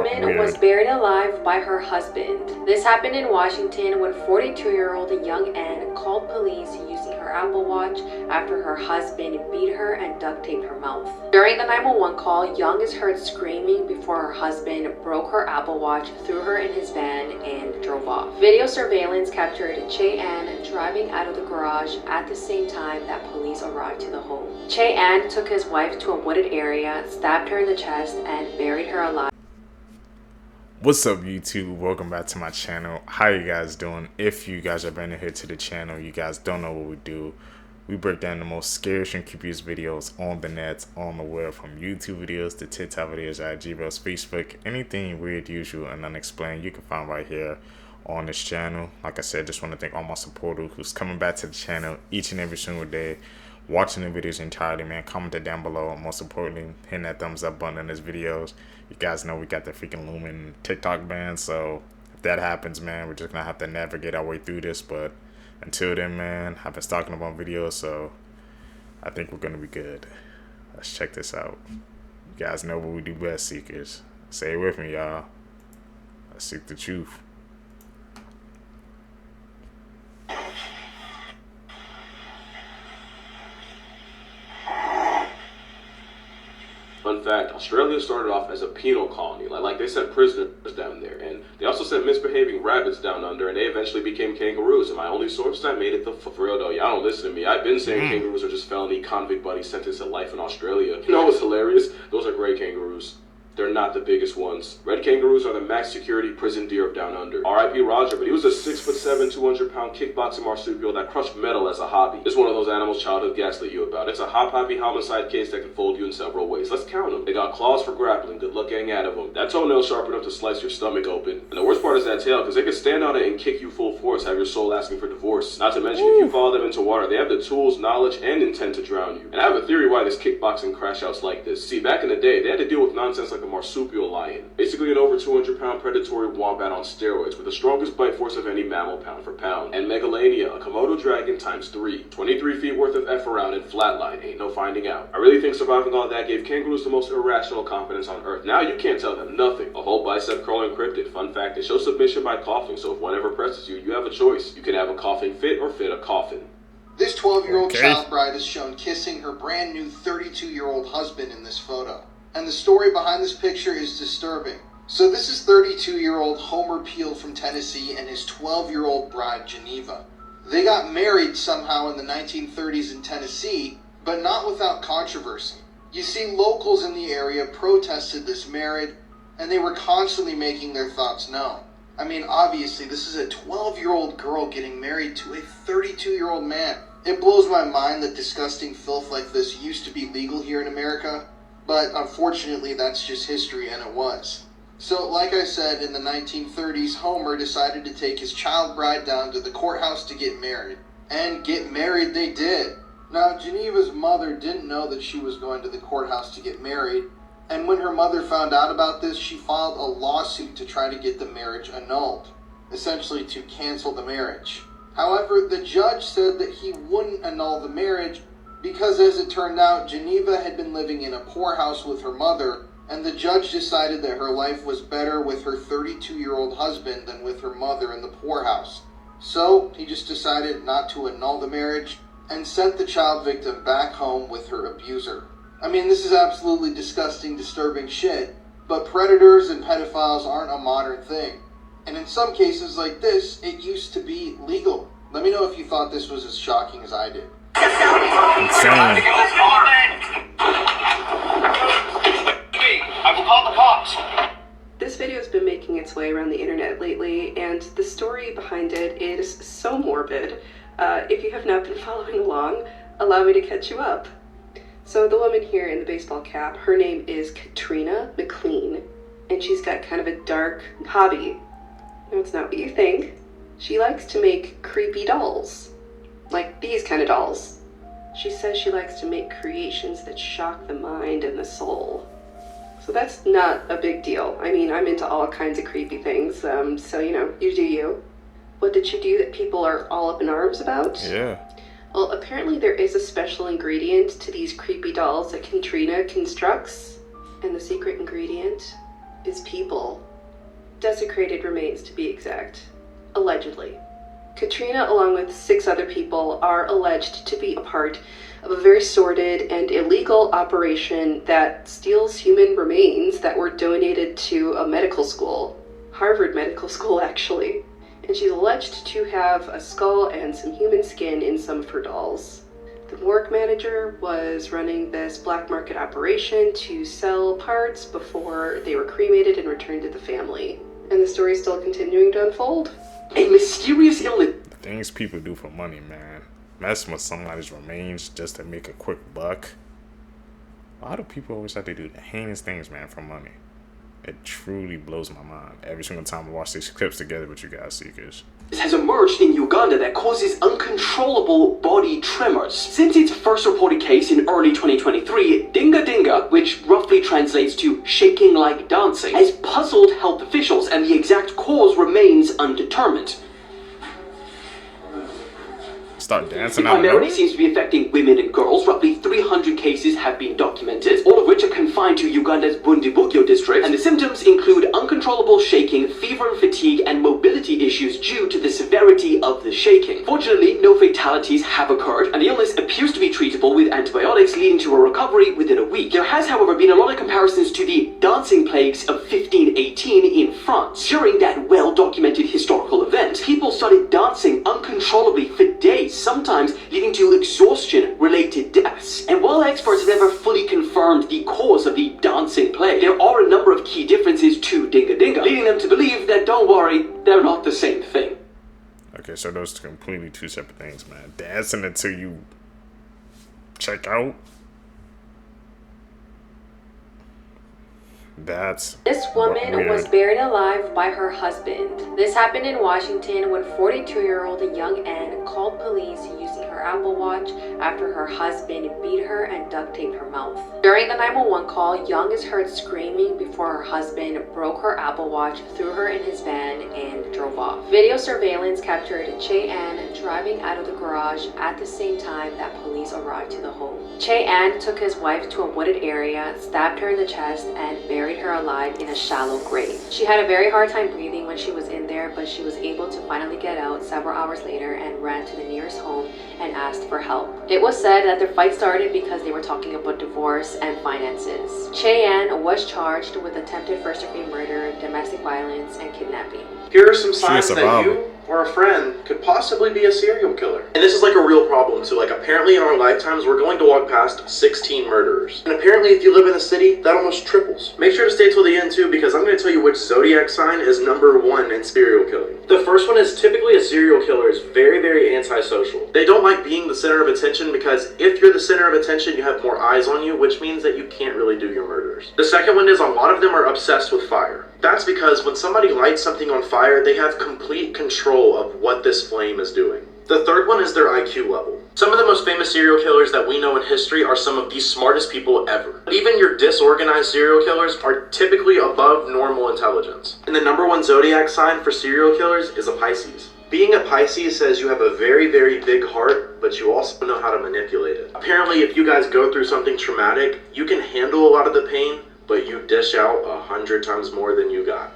woman was buried alive by her husband. This happened in Washington when 42-year-old young Ann called police using her Apple Watch after her husband beat her and duct taped her mouth. During the 911 call, Young is heard screaming before her husband broke her Apple Watch, threw her in his van, and drove off. Video surveillance captured Che Ann driving out of the garage at the same time that police arrived to the home. Che Ann took his wife to a wooded area, stabbed her in the chest, and buried her alive. What's up, YouTube? Welcome back to my channel. How you guys doing? If you guys are brand new here to the channel, you guys don't know what we do. We break down the most scariest and creepiest videos on the net, on the web, from YouTube videos to TikTok videos, IG videos, Facebook, anything weird, usual, and unexplained you can find right here on this channel. Like I said, just want to thank all my supporters who's coming back to the channel each and every single day, watching the videos entirely, man. Comment down below, and most importantly, hitting that thumbs up button in this videos. You guys know we got the freaking Lumen TikTok ban, so if that happens, man, we're just gonna have to navigate our way through this. But until then, man, I've been stocking up on videos, so I think we're gonna be good. Let's check this out. You guys know what we do best, seekers. Say it with me, y'all. Let's seek the truth. Fun fact, Australia started off as a penal colony. Like they sent prisoners down there, and they also sent misbehaving rabbits down under, and they eventually became kangaroos. And my only source that made it for real though, y'all don't listen to me. I've been saying kangaroos are just felony convict buddies sentenced to life in Australia. You know what's hilarious? Those are great kangaroos. They're not the biggest ones. Red kangaroos are the max security prison deer of down under. R.I.P. Roger, but he was a 6'7", 200-pound kickboxing marsupial that crushed metal as a hobby. It's one of those animals childhood gaslit you about. It's a hop-happy homicide case that can fold you in several ways. Let's count them. They got claws for grappling. Good luck getting out of them. That toenail sharp enough to slice your stomach open. And the worst part is that tail, because they can stand on it and kick you full force, have your soul asking for divorce. Not to mention, if you follow them into water, they have the tools, knowledge, and intent to drown you. And I have a theory why this kickboxing crash out's like this. See, back in the day, they had to deal with nonsense like a marsupial lion. Basically an over 200-pound predatory wombat on steroids with the strongest bite force of any mammal pound for pound. And Megalania, a Komodo dragon times 3. 23 feet worth of F around and flatline, ain't no finding out. I really think surviving all that gave kangaroos the most irrational confidence on Earth. Now you can't tell them nothing. A whole bicep curl encrypted. Fun fact, they show submission by coughing, so if one ever presses you, you have a choice. You can have a coughing fit or fit a coffin. This 12-year-old child bride is shown kissing her brand new 32-year-old husband in this photo. And the story behind this picture is disturbing. So this is 32-year-old Homer Peel from Tennessee and his 12-year-old bride, Geneva. They got married somehow in the 1930s in Tennessee, but not without controversy. You see, locals in the area protested this marriage, and they were constantly making their thoughts known. I mean, obviously, this is a 12-year-old girl getting married to a 32-year-old man. It blows my mind that disgusting filth like this used to be legal here in America. But unfortunately, that's just history, and it was. So, like I said, in the 1930s, Homer decided to take his child bride down to the courthouse to get married. And get married they did. Now, Geneva's mother didn't know that she was going to the courthouse to get married, and when her mother found out about this, she filed a lawsuit to try to get the marriage annulled, essentially to cancel the marriage. However, the judge said that he wouldn't annul the marriage because, as it turned out, Geneva had been living in a poorhouse with her mother, and the judge decided that her life was better with her 32-year-old husband than with her mother in the poorhouse. So, he just decided not to annul the marriage and sent the child victim back home with her abuser. I mean, this is absolutely disgusting, disturbing shit, but predators and pedophiles aren't a modern thing. And in some cases like this, it used to be legal. Let me know if you thought this was as shocking as I did. Insane. I will call the cops. This video has been making its way around the internet lately, and the story behind it is so morbid. If you have not been following along, allow me to catch you up. So the woman here in the baseball cap, her name is Katrina McLean, and she's got kind of a dark hobby. No, it's not what you think. She likes to make creepy dolls. Like these kind of dolls. She says she likes to make creations that shock the mind and the soul. So that's not a big deal. I mean, I'm into all kinds of creepy things, so you know, you do you. What did she do that people are all up in arms about? Yeah. Well, apparently there is a special ingredient to these creepy dolls that Katrina constructs. And the secret ingredient is people. Desecrated remains, to be exact. Allegedly. Katrina, along with 6 other people, are alleged to be a part of a very sordid and illegal operation that steals human remains that were donated to a medical school. Harvard Medical School, actually. And she's alleged to have a skull and some human skin in some of her dolls. The morgue manager was running this black market operation to sell parts before they were cremated and returned to the family. And the story's still continuing to unfold. A mysterious illness. The things people do for money, man. Messing with somebody's remains just to make a quick buck. Why do people always have to do the heinous things, man, for money? It truly blows my mind every single time I watch these clips together with you guys, Seekers. Has emerged in Uganda that causes uncontrollable body tremors. Since its first reported case in early 2023, Dinga Dinga, which roughly translates to shaking like dancing, has puzzled health officials, and the exact cause remains undetermined. Start dancing It out of primarily nowhere? seems to be affecting women and girls. Roughly 300 cases have been documented, all of which are confined to Uganda's Bundibugyo district, and the symptoms include uncontrollable shaking, fever and fatigue, and mobility issues due to the severity of the shaking. Fortunately, no fatalities have occurred, and the illness appears to be treatable with antibiotics, leading to a recovery within a week. There has, however, been a lot of comparisons to the dancing plagues of 1518 in France. During that well-documented historical event, people started dancing uncontrollably for days, sometimes leading to exhaustion-related deaths. And while experts have never fully confirmed the cause of the dancing plague, there are a number of key differences to Dinga Dinga, leading them to believe that, don't worry, they're not the same thing. Okay, so those are completely 2 separate things, man. Dancing until you check out. That's This woman weird. was buried alive by her husband. This happened in Washington when 42-year-old young Ann called police using her Apple Watch after her husband beat her and duct taped her mouth. During the 911 call, Young is heard screaming before her husband broke her Apple Watch, threw her in his van, and drove off. Video surveillance captured Che Ann driving out of the garage at the same time that police arrived to the home. Che Ann took his wife to a wooded area, stabbed her in the chest, and buried her alive in a shallow grave. She had a very hard time breathing when she was in there, but she was able to finally get out several hours later and ran to the nearest home and asked for help. It was said that their fight started because they were talking about divorce and finances. Che Ann was charged with attempted first-degree murder, domestic violence, and kidnapping. Here are some signs that survivor. you or a friend could possibly be a serial killer. And this is like a real problem too. Like apparently in our lifetimes, we're going to walk past 16 murderers. And apparently if you live in the city, that almost triples. Make sure to stay till the end too, because I'm going to tell you which zodiac sign is number 1 in serial killing. The first one is typically a serial killer is very, very antisocial. They don't like being the center of attention because if you're the center of attention, you have more eyes on you, which means that you can't really do your murders. The second one is a lot of them are obsessed with fire. That's because when somebody lights something on fire, they have complete control of what this flame is doing. The third one is their IQ level. Some of the most famous serial killers that we know in history are some of the smartest people ever. Even your disorganized serial killers are typically above normal intelligence. And the number 1 zodiac sign for serial killers is a Pisces. Being a Pisces says you have a very, very big heart, but you also know how to manipulate it. Apparently, if you guys go through something traumatic, you can handle a lot of the pain, but you dish out 100 times more than you got.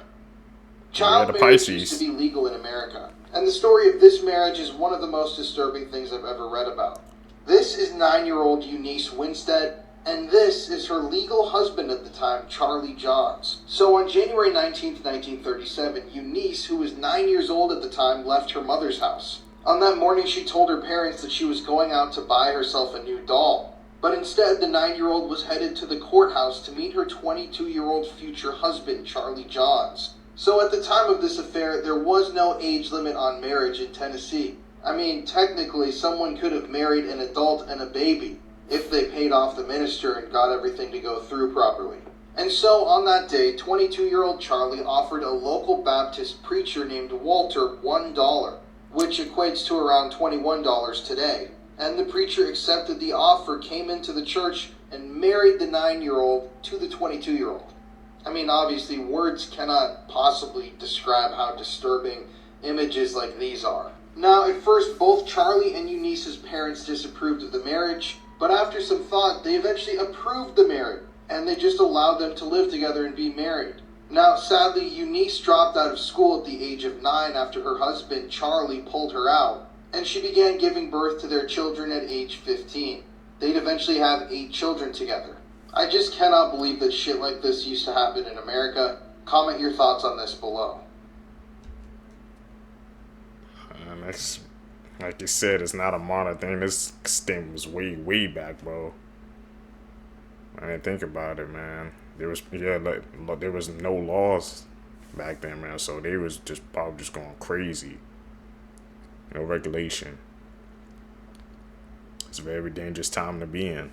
Child the marriage Pisces. used to be legal in America, and the story of this marriage is one of the most disturbing things I've ever read about. This is 9-year-old Eunice Winstead, and this is her legal husband at the time, Charlie Johns. So on January 19th, 1937, Eunice, who was 9 years old at the time, left her mother's house. On that morning, she told her parents that she was going out to buy herself a new doll. But instead, the 9-year-old was headed to the courthouse to meet her 22-year-old future husband, Charlie Johns. So at the time of this affair, there was no age limit on marriage in Tennessee. I mean, technically, someone could have married an adult and a baby if they paid off the minister and got everything to go through properly. And so on that day, 22-year-old Charlie offered a local Baptist preacher named Walter $1, which equates to around $21 today. And the preacher accepted the offer, came into the church, and married the 9-year-old to the 22-year-old. I mean, obviously, words cannot possibly describe how disturbing images like these are. Now, at first, both Charlie and Eunice's parents disapproved of the marriage, but after some thought, they eventually approved the marriage, and they just allowed them to live together and be married. Now, sadly, Eunice dropped out of school at the age of 9 after her husband, Charlie, pulled her out, and she began giving birth to their children at age 15. They'd eventually have 8 children together. I just cannot believe that shit like this used to happen in America. Comment your thoughts on this below. And that's, like you said, it's not a modern thing. This thing was way back, bro. I didn't think about it, man. There was there was no laws back then, man. So they was just probably just going crazy. No regulation. It's a very dangerous time to be in.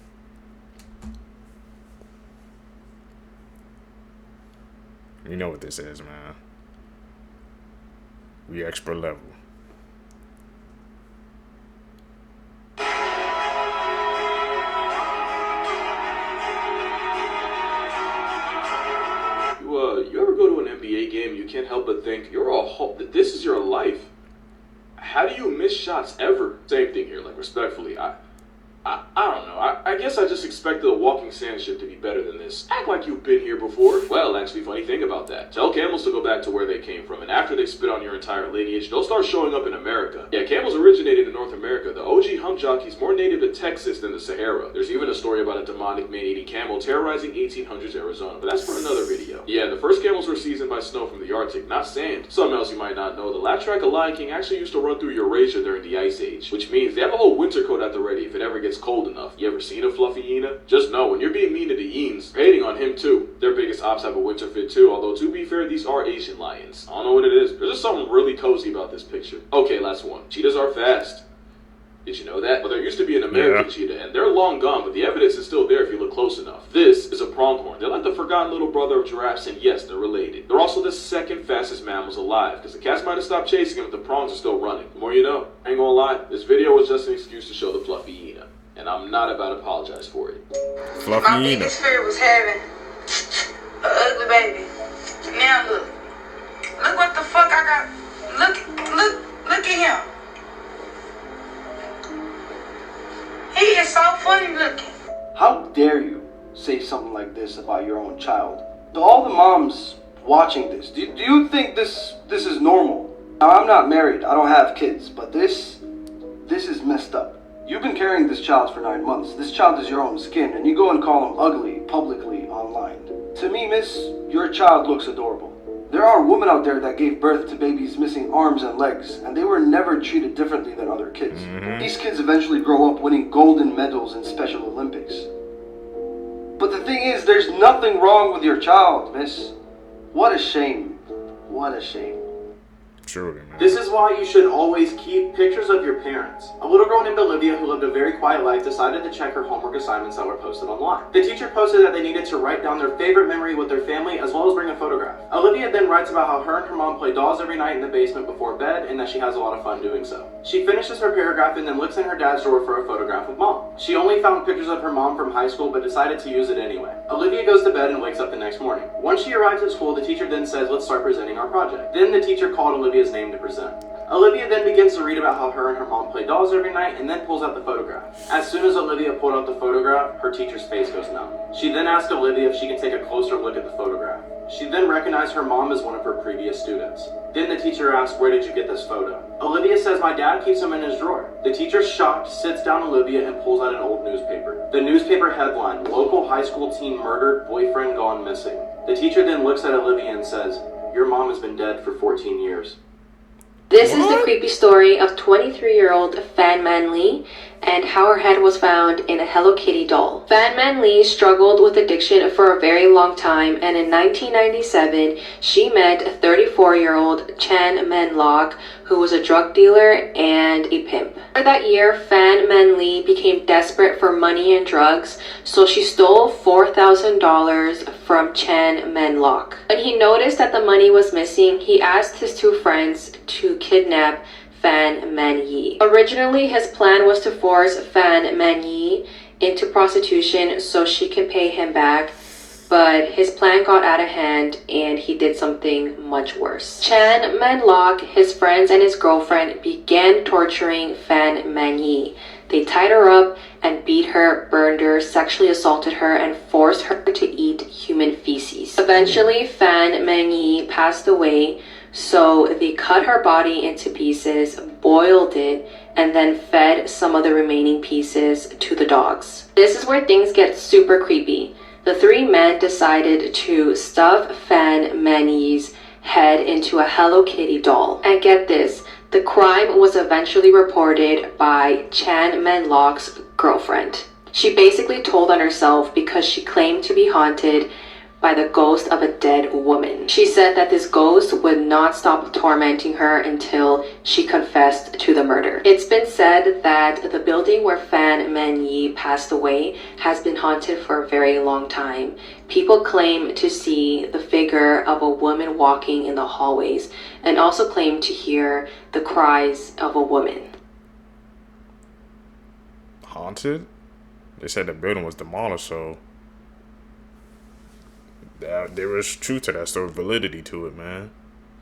You know what this is, man. We expert level. You ever go to an NBA game, you can't help but think, this is your life. How do you miss shots ever? Same thing here, like, respectfully, I don't know. I guess I just expected a walking sand ship to be better than this. Act like you've been here before. Well, actually, funny thing about that. Tell camels to go back to where they came from, and after they spit on your entire lineage, they'll start showing up in America. Yeah, camels originated in North America. The OG hump jockey's more native to Texas than the Sahara. There's even a story about a demonic man-eating camel terrorizing 1800s Arizona, but that's for another video. Yeah, the first camels were seasoned by snow from the Arctic, not sand. Something else you might not know, the laugh track of Lion King actually used to run through Eurasia during the Ice Age, which means they have a whole winter coat at the ready if it ever gets cold enough. You ever seen a fluffy hyena? Just know, when you're being mean to the hyens, you're hating on him too. Their biggest ops have a winter fit too, although to be fair, these are Asian lions. I don't know what it is, there's just something really cozy about this picture. Okay, last one. Cheetahs are fast. Did you know that? Well, there used to be an American cheetah, and they're long gone, but the evidence is still there if you look close enough. This is a pronghorn. They're like the forgotten little brother of giraffes, and yes, they're related. They're also the second fastest mammals alive, because the cats might have stopped chasing them, but the prongs are still running. The more you know. I ain't gonna lie, this video was just an excuse to show the fluffy hyena, and I'm not about to apologize for it. Fluffy My hyena. biggest fear was having an ugly baby. Now look what the fuck I got. Look at him. He is so funny looking. How dare you say something like this about your own child? To all the moms watching this, do you think this is normal? Now, I'm not married, I don't have kids, but this is messed up. You've been carrying this child for 9 months. This child is your own skin, and you go and call him ugly publicly online. To me, miss, your child looks adorable. There are women out there that gave birth to babies missing arms and legs, and they were never treated differently than other kids. These kids eventually grow up winning golden medals in Special Olympics. But the thing is, there's nothing wrong with your child, miss. What a shame. What a shame. Truly, man. This is why you should always keep pictures of your parents. A little girl named Olivia who lived a very quiet life decided to check her homework assignments that were posted online. The teacher posted that they needed to write down their favorite memory with their family as well as bring a photograph. Olivia then writes about how her and her mom play dolls every night in the basement before bed and that she has a lot of fun doing so. She finishes her paragraph and then looks in her dad's drawer for a photograph of mom. She only found pictures of her mom from high school but decided to use it anyway. Olivia goes to bed and wakes up the next morning. Once she arrives at school, the teacher then says, let's start presenting our project. Then the teacher called Olivia's name to present. Olivia then begins to read about how her and her mom play dolls every night and then pulls out the photograph. As soon as Olivia pulled out the photograph, her teacher's face goes numb. She then asked Olivia if she can take a closer look at the photograph. She then recognized her mom as one of her previous students. Then the teacher asked, where did you get this photo? Olivia says, my dad keeps them in his drawer. The teacher, shocked, sits down Olivia and pulls out an old newspaper. The newspaper headline, local high school teen murdered, boyfriend gone missing. The teacher then looks at Olivia and says, your mom has been dead for 14 years. This is the creepy story of 23-year-old Fan Man Lee and how her head was found in a Hello Kitty doll. Fan Man Lee struggled with addiction for a very long time, and in 1997, she met 34-year-old Chan Man Lok, who was a drug dealer and a pimp. For that year, Fan Man Lee became desperate for money and drugs, so she stole $4,000 from Chan Man Lok. When he noticed that the money was missing, he asked his two friends to kidnap Fan Man Yi. Originally, his plan was to force Fan Man Yi into prostitution so she can pay him back, but his plan got out of hand and he did something much worse. Chan Man Lok, his friends, and his girlfriend began torturing Fan Man Yi. They tied her up and beat her, burned her, sexually assaulted her, and forced her to eat human feces. Eventually, Fan Meng-yi passed away, so they cut her body into pieces, boiled it, and then fed some of the remaining pieces to the dogs. This is where things get super creepy. The three men decided to stuff Fan Meng-yi's head into a Hello Kitty doll. And get this, the crime was eventually reported by Chan Man-lok's girlfriend. She basically told on herself because she claimed to be haunted by the ghost of a dead woman. She said that this ghost would not stop tormenting her until she confessed to the murder. It's been said that the building where Fan Meng-yi passed away has been haunted for a very long time. People claim to see the figure of a woman walking in the hallways and also claim to hear the cries of a woman. Haunted? They said the building was demolished, so there was truth to that story, validity to it, man.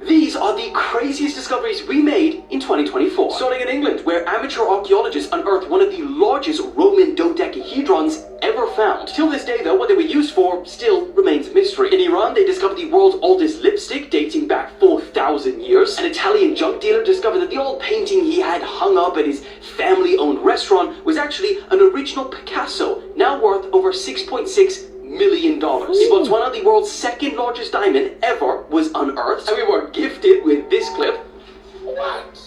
These are the craziest discoveries we made in 2024. Starting in England, where amateur archaeologists unearthed one of the largest Roman dodecahedrons ever found. Till this day, though, what they were used for still remains a mystery. In Iran, they discovered the world's oldest lipstick, dating back 4,000 years. An Italian junk dealer discovered that the old painting he had hung up at his family-owned restaurant was actually an original Picasso, now worth over $6.6 million. In Botswana, the world's second largest diamond ever was unearthed, and we were gifted with this clip. What?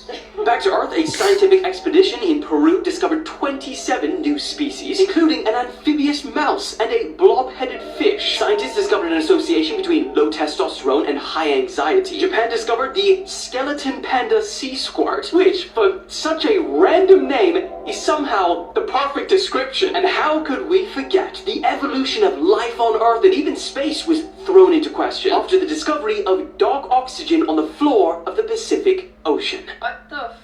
Back to Earth, a scientific expedition in Peru discovered 27 new species, including an amphibious mouse and a blob-headed fish. Scientists discovered an association between low testosterone and high anxiety. Japan discovered the skeleton panda sea squirt, which, for such a random name, is somehow the perfect description. And how could we forget? The evolution of life on Earth and even space was thrown into question after the discovery of dark oxygen on the floor of the Pacific Ocean. What the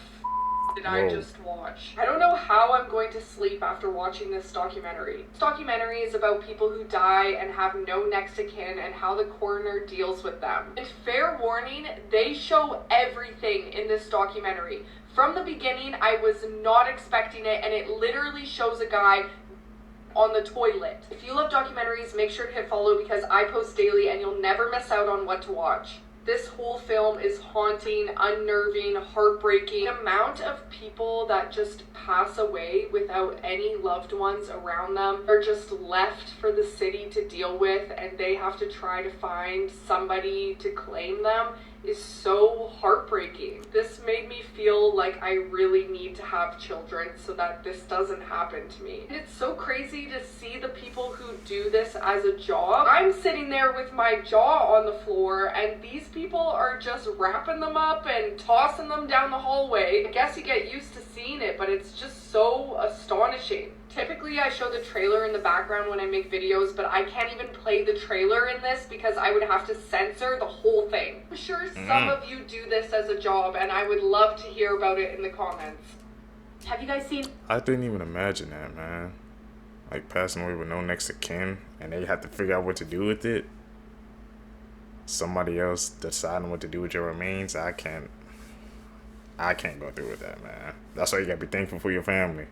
did I just watch? I don't know how I'm going to sleep after watching this documentary. This documentary is about people who die and have no next of kin and how the coroner deals with them. And fair warning, they show everything in this documentary. From the beginning, I was not expecting it, and it literally shows a guy on the toilet. If you love documentaries, make sure to hit follow because I post daily and you'll never miss out on what to watch. This whole film is haunting, unnerving, heartbreaking. The amount of people that just pass away without any loved ones around them are just left for the city to deal with, and they have to try to find somebody to claim them is so heartbreaking. This made me feel like I really need to have children so that this doesn't happen to me. And it's so crazy to see the people who do this as a job. I'm sitting there with my jaw on the floor and these people are just wrapping them up and tossing them down the hallway. I guess you get used to seeing it, but it's just so astonishing. Typically, I show the trailer in the background when I make videos, but I can't even play the trailer in this because I would have to censor the whole thing. I'm sure some of you do this as a job, and I would love to hear about it in the comments. Have you guys seen... I didn't even imagine that, man. Like, passing away with no next of kin, and they have to figure out what to do with it. Somebody else deciding what to do with your remains, I can't go through with that, man. That's why you gotta be thankful for your family.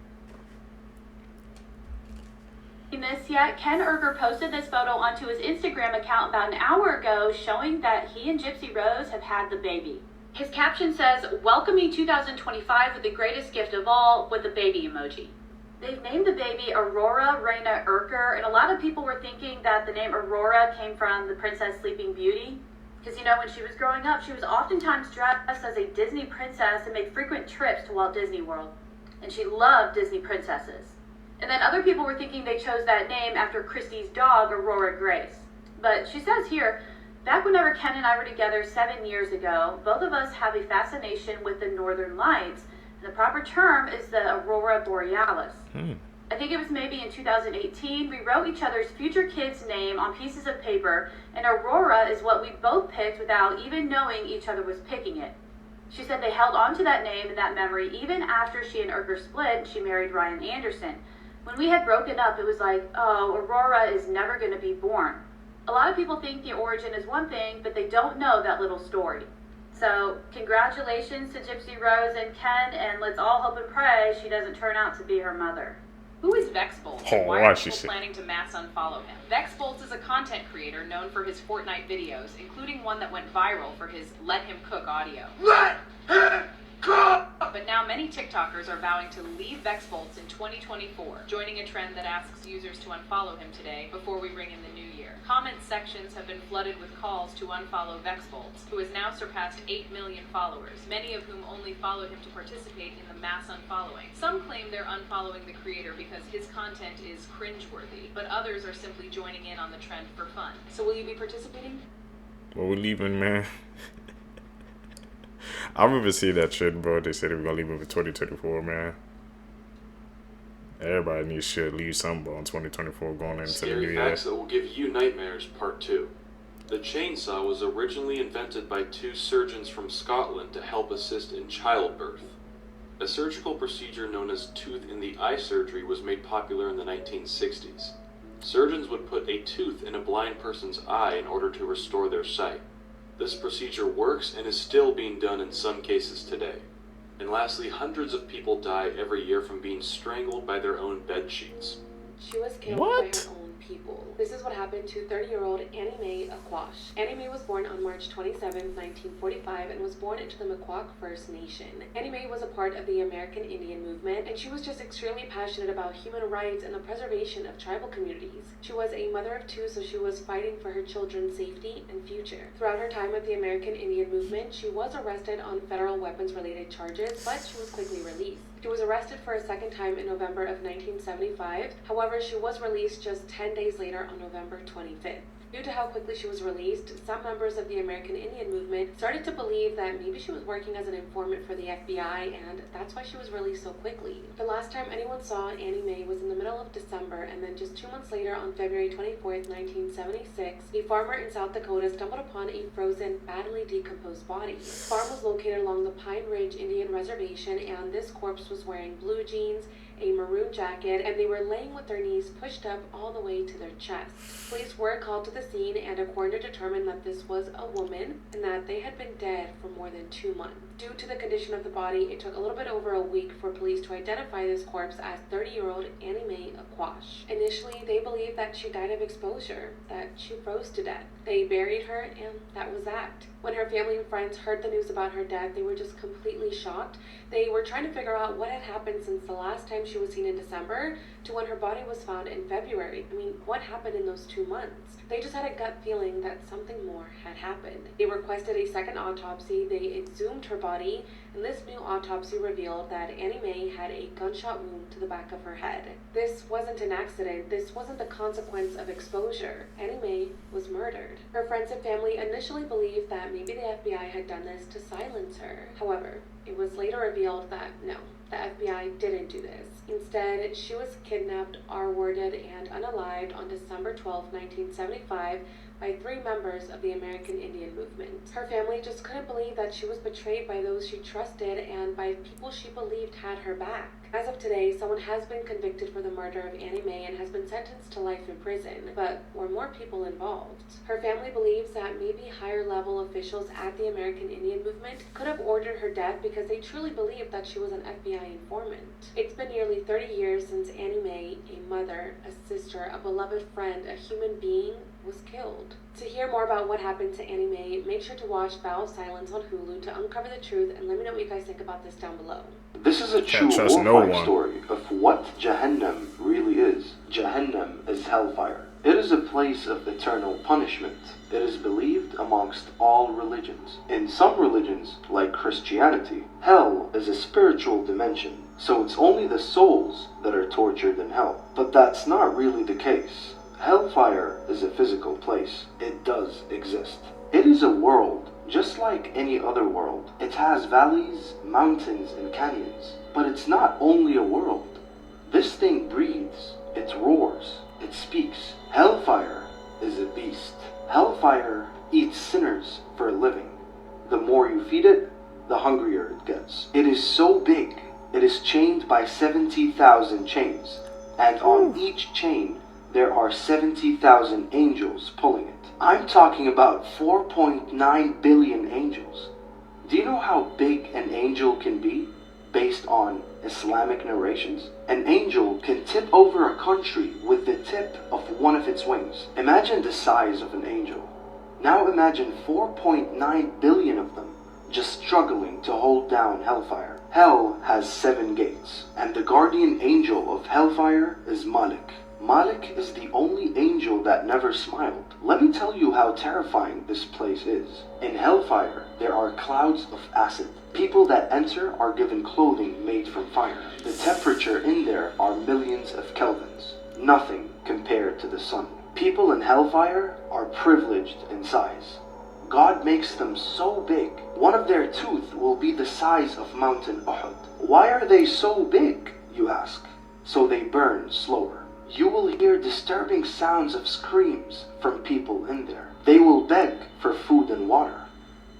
This yet, Ken Urger posted this photo onto his Instagram account about an hour ago showing that he and Gypsy Rose have had the baby. His caption says, "Welcoming 2025 with the greatest gift of all," with the baby emoji. They've named the baby Aurora Reina Urker, and a lot of people were thinking that the name Aurora came from the Princess Sleeping Beauty. Because, you know, when she was growing up, she was oftentimes dressed as a Disney princess and made frequent trips to Walt Disney World. And she loved Disney princesses. And then other people were thinking they chose that name after Christie's dog, Aurora Grace. But she says here, back whenever Ken and I were together 7 years ago, both of us have a fascination with the Northern Lights. And the proper term is the Aurora Borealis. I think it was maybe in 2018, we wrote each other's future kid's name on pieces of paper, and Aurora is what we both picked without even knowing each other was picking it. She said they held on to that name and that memory even after she and Urker split and she married Ryan Anderson. When we had broken up, it was like, oh, Aurora is never going to be born. A lot of people think the origin is one thing, but they don't know that little story. So, congratulations to Gypsy Rose and Ken, and let's all hope and pray she doesn't turn out to be her mother. Who is Vex Boltz? Oh, Why why are she people said- planning to mass unfollow him? Vex Boltz is a content creator known for his Fortnite videos, including one that went viral for his Let Him Cook audio. Let him cook! But now many TikTokers are vowing to leave Vex Boltz in 2024, joining a trend that asks users to unfollow him today before we ring in the new year. Comment sections have been flooded with calls to unfollow Vex Boltz, who has now surpassed 8 million followers, many of whom only followed him to participate in the mass unfollowing. Some claim they're unfollowing the creator because his content is cringeworthy, but others are simply joining in on the trend for fun. So will you be participating? Well, we're leaving, man. I remember seeing that trend, bro. They said they were gonna leave it for 2024, man. Everybody should leave something, bro, in 2024 going into the Scary new year. facts that will give you nightmares, part 2. The chainsaw was originally invented by 2 surgeons from Scotland to help assist in childbirth. A surgical procedure known as tooth in the eye surgery was made popular in the 1960s. Surgeons would put a tooth in a blind person's eye in order to restore their sight. This procedure works and is still being done in some cases today. And lastly, hundreds of people die every year from being strangled by their own bed sheets. She was killed by her own people. This is what happened to 30-year-old Annie Mae Aquash. Annie Mae was born on March 27, 1945, and was born into the McCrae First Nation. Annie Mae was a part of the American Indian movement, and she was just extremely passionate about human rights and the preservation of tribal communities. She was a mother of 2, so she was fighting for her children's safety and future. Throughout her time with the American Indian movement, she was arrested on federal weapons-related charges, but she was quickly released. She was arrested for a second time in November of 1975. However, she was released just 10 days later on November 25th. Due to how quickly she was released, some members of the American Indian movement started to believe that maybe she was working as an informant for the FBI, and that's why she was released so quickly. The last time anyone saw Annie Mae was in the middle of December, and then just 2 months later on February 24th, 1976, a farmer in South Dakota stumbled upon a frozen, badly decomposed body. The farm was located along the Pine Ridge Indian Reservation, and this corpse was wearing blue jeans, a maroon jacket, and they were laying with their knees pushed up all the way to their chest. Police were called to the scene, and a coroner determined that this was a woman and that they had been dead for more than 2 months. Due to the condition of the body, it took a little bit over a week for police to identify this corpse as 30-year-old Annie Mae Aquash. Initially, they believed that she died of exposure, that she froze to death. They buried her, and that was that. When her family and friends heard the news about her death, they were just completely shocked. They were trying to figure out what had happened since the last time she was seen in December to when her body was found in February. I mean, what happened in those 2 months? They just had a gut feeling that something more had happened. They requested a second autopsy. They exhumed her body, and this new autopsy revealed that Annie Mae had a gunshot wound to the back of her head. This wasn't an accident. This wasn't the consequence of exposure. Annie Mae was murdered. Her friends and family initially believed that maybe the FBI had done this to silence her. However, it was later revealed that no, the FBI didn't do this. Instead, she was kidnapped, R-worded, and unalived on December 12, 1975 by 3 members of the American Indian movement. Her family just couldn't believe that she was betrayed by those she trusted and by people she believed had her back. As of today, someone has been convicted for the murder of Annie Mae and has been sentenced to life in prison, but were more people involved? Her family believes that maybe higher-level officials at the American Indian movement could have ordered her death because they truly believed that she was an FBI informant. It's been nearly 30 years since Annie Mae, a mother, a sister, a beloved friend, a human being, was killed. To hear more about what happened to Annie Mae, make sure to watch Vow of Silence on Hulu to uncover the truth, and let me know what you guys think about this down below. This is a true horrifying story of what Jahannam really is. Jahannam is hellfire. It is a place of eternal punishment. It is believed amongst all religions. In some religions, like Christianity, hell is a spiritual dimension, so it's only the souls that are tortured in hell. But that's not really the case. Hellfire is a physical place. It does exist. It is a world, just like any other world. It has valleys, mountains, and canyons. But it's not only a world. This thing breathes. It roars. It speaks. Hellfire is a beast. Hellfire eats sinners for a living. The more you feed it, the hungrier it gets. It is so big, it is chained by 70,000 chains. And on each chain, there are 70,000 angels pulling it. I'm talking about 4.9 billion angels. Do you know how big an angel can be based on Islamic narrations? An angel can tip over a country with the tip of one of its wings. Imagine the size of an angel. Now imagine 4.9 billion of them just struggling to hold down hellfire. Hell has 7 gates, and the guardian angel of hellfire is Malik. Malik is the only angel that never smiled. Let me tell you how terrifying this place is. In hellfire, there are clouds of acid. People that enter are given clothing made from fire. The temperature in there are millions of kelvins. Nothing compared to the sun. People in hellfire are privileged in size. God makes them so big, one of their tooth will be the size of Mountain Uhud. Why are they so big, you ask? So they burn slower. You will hear disturbing sounds of screams from people in there. They will beg for food and water,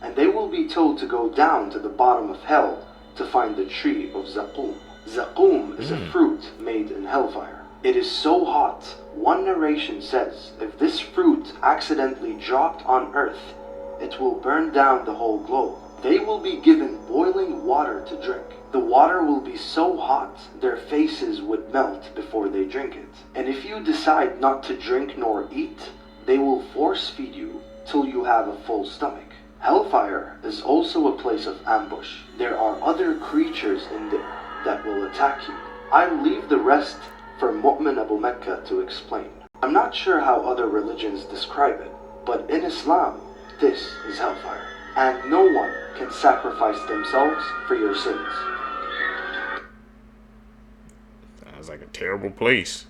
and they will be told to go down to the bottom of hell to find the tree of Zaqum. Zaqum is a fruit made in hellfire. It is so hot, one narration says if this fruit accidentally dropped on earth, it will burn down the whole globe. They will be given boiling water to drink. The water will be so hot, their faces would melt before they drink it. And if you decide not to drink nor eat, they will force feed you till you have a full stomach. Hellfire is also a place of ambush. There are other creatures in there that will attack you. I'll leave the rest for Mu'min Abu Mecca to explain. I'm not sure how other religions describe it, but in Islam, this is hellfire, and no one can sacrifice themselves for your sins. Sounds like a terrible place.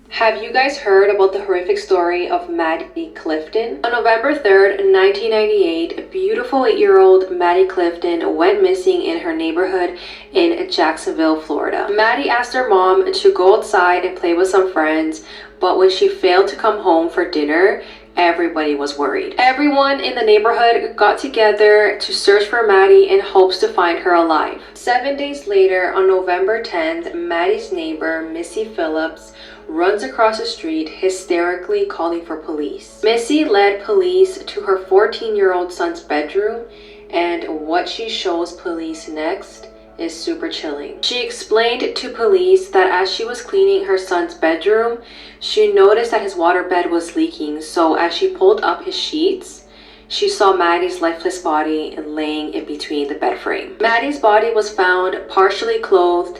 Have you guys heard about the horrific story of Maddie Clifton? On November 3rd, 1998, beautiful 8-year-old Maddie Clifton went missing in her neighborhood in Jacksonville, Florida. Maddie asked her mom to go outside and play with some friends, but when she failed to come home for dinner, everybody was worried. Everyone in the neighborhood got together to search for Maddie in hopes to find her alive. 7 days later, on November 10th, Maddie's neighbor, Missy Phillips, runs across the street hysterically calling for police. Missy led police to her 14-year-old son's bedroom, and what she shows police next is super chilling. She explained to police that as she was cleaning her son's bedroom, she noticed that his waterbed was leaking, so as she pulled up his sheets, she saw Maddie's lifeless body laying in between the bed frame. Maddie's body was found partially clothed,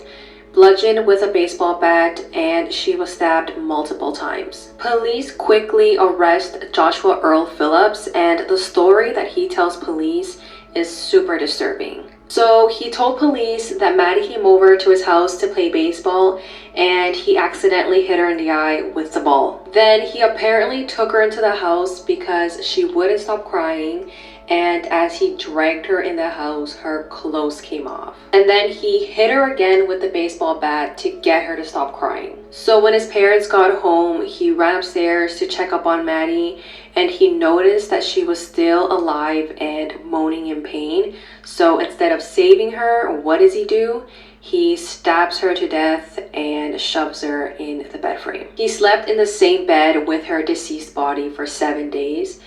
bludgeoned with a baseball bat, and she was stabbed multiple times. Police quickly arrest Joshua Earl Phillips, and the story that he tells police is super disturbing. So he told police that Maddie came over to his house to play baseball and he accidentally hit her in the eye with the ball. Then he apparently took her into the house because she wouldn't stop crying, and as he dragged her in the house, her clothes came off. And then he hit her again with the baseball bat to get her to stop crying. So when his parents got home, he ran upstairs to check up on Maddie, and he noticed that she was still alive and moaning in pain. So instead of saving her, what does he do? He stabs her to death and shoves her in the bed frame. He slept in the same bed with her deceased body for 7 days,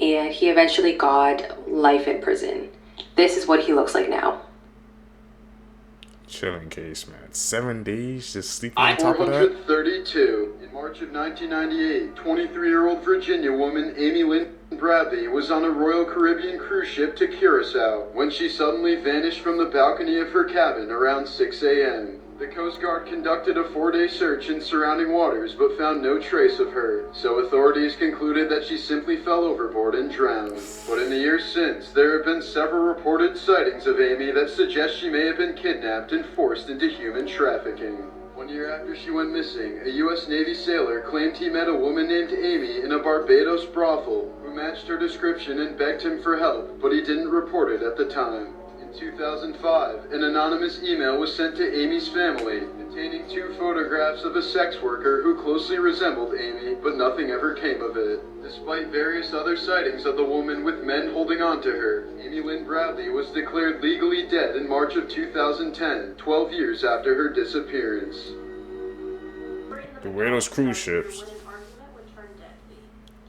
and he eventually got life in prison. This is what he looks like now. Chilling case, man. 7 days just sleeping on top of that? 432. In March of 1998, 23-year-old Virginia woman Amy Lynn Bradley was on a Royal Caribbean cruise ship to Curacao when she suddenly vanished from the balcony of her cabin around 6 a.m. The Coast Guard conducted a 4-day search in surrounding waters but found no trace of her, so authorities concluded that she simply fell overboard and drowned. But in the years since, there have been several reported sightings of Amy that suggest she may have been kidnapped and forced into human trafficking. 1 year after she went missing, a U.S. Navy sailor claimed he met a woman named Amy in a Barbados brothel who matched her description and begged him for help, but he didn't report it at the time. In 2005, an anonymous email was sent to Amy's family, containing 2 photographs of a sex worker who closely resembled Amy, but nothing ever came of it. Despite various other sightings of the woman with men holding on to her, Amy Lynn Bradley was declared legally dead in March of 2010, 12 years after her disappearance. The weirdos cruise ships.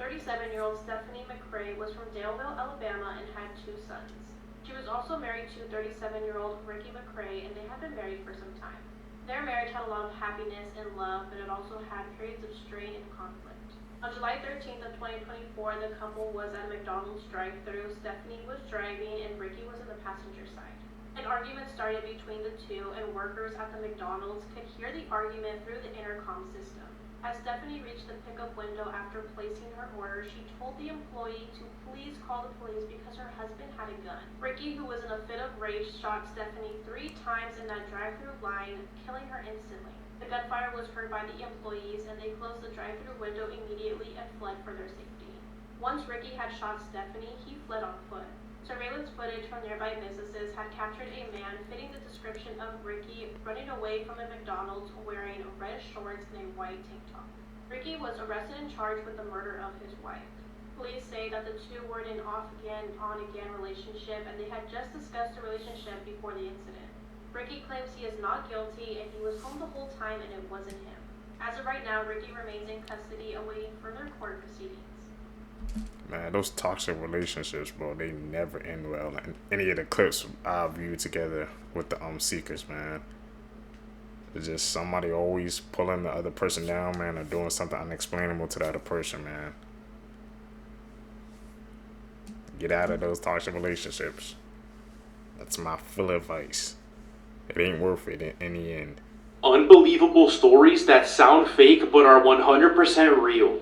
37-year-old Stephanie McCrae was from Daleville, Alabama, and had 2 sons. She was also married to 37-year-old Ricky McCrae, and they had been married for some time. Their marriage had a lot of happiness and love, but it also had periods of strain and conflict. On July 13th of 2024, the couple was at a McDonald's drive-thru. Stephanie was driving and Ricky was on the passenger side. An argument started between the two, and workers at the McDonald's could hear the argument through the intercom system. As Stephanie reached the pickup window after placing her order, she told the employee to please call the police because her husband had a gun. Ricky, who was in a fit of rage, shot Stephanie 3 times in that drive-thru line, killing her instantly. The gunfire was heard by the employees, and they closed the drive-thru window immediately and fled for their safety. Once Ricky had shot Stephanie, he fled on foot. Surveillance footage from nearby businesses had captured a man fitting the description of Ricky running away from a McDonald's wearing red shorts and a white tank top. Ricky was arrested and charged with the murder of his wife. Police say that the two were in an off-again, on-again relationship, and they had just discussed the relationship before the incident. Ricky claims he is not guilty and he was home the whole time and it wasn't him. As of right now, Ricky remains in custody awaiting further court proceedings. Man, those toxic relationships, bro, they never end well. And any of the clips I viewed together with the Seekers, man, it's just somebody always pulling the other person down, man, or doing something unexplainable to the other person, man. Get out of those toxic relationships. That's my full advice. It ain't worth it in the end. Unbelievable stories that sound fake but are 100% real.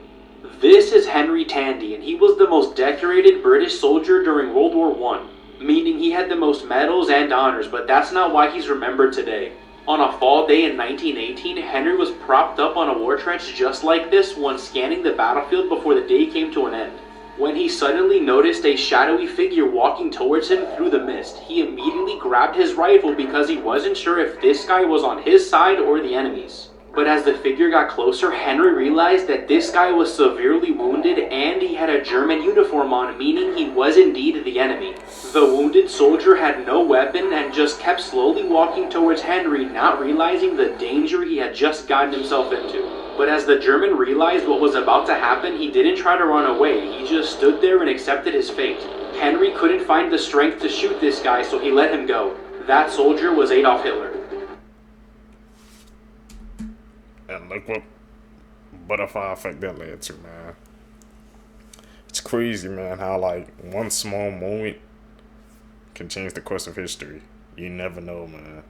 This is Henry Tandy, and he was the most decorated British soldier during World War I, meaning he had the most medals and honors, but that's not why he's remembered today. On a fall day in 1918, Henry was propped up on a war trench just like this one, scanning the battlefield before the day came to an end. When he suddenly noticed a shadowy figure walking towards him through the mist, he immediately grabbed his rifle because he wasn't sure if this guy was on his side or the enemy's. But as the figure got closer, Henry realized that this guy was severely wounded and he had a German uniform on, meaning he was indeed the enemy. The wounded soldier had no weapon and just kept slowly walking towards Henry, not realizing the danger he had just gotten himself into. But as the German realized what was about to happen, he didn't try to run away, he just stood there and accepted his fate. Henry couldn't find the strength to shoot this guy, so he let him go. That soldier was Adolf Hitler. And look what butterfly effect that led to, man. It's crazy, man, how like one small moment can change the course of history. You never know, man.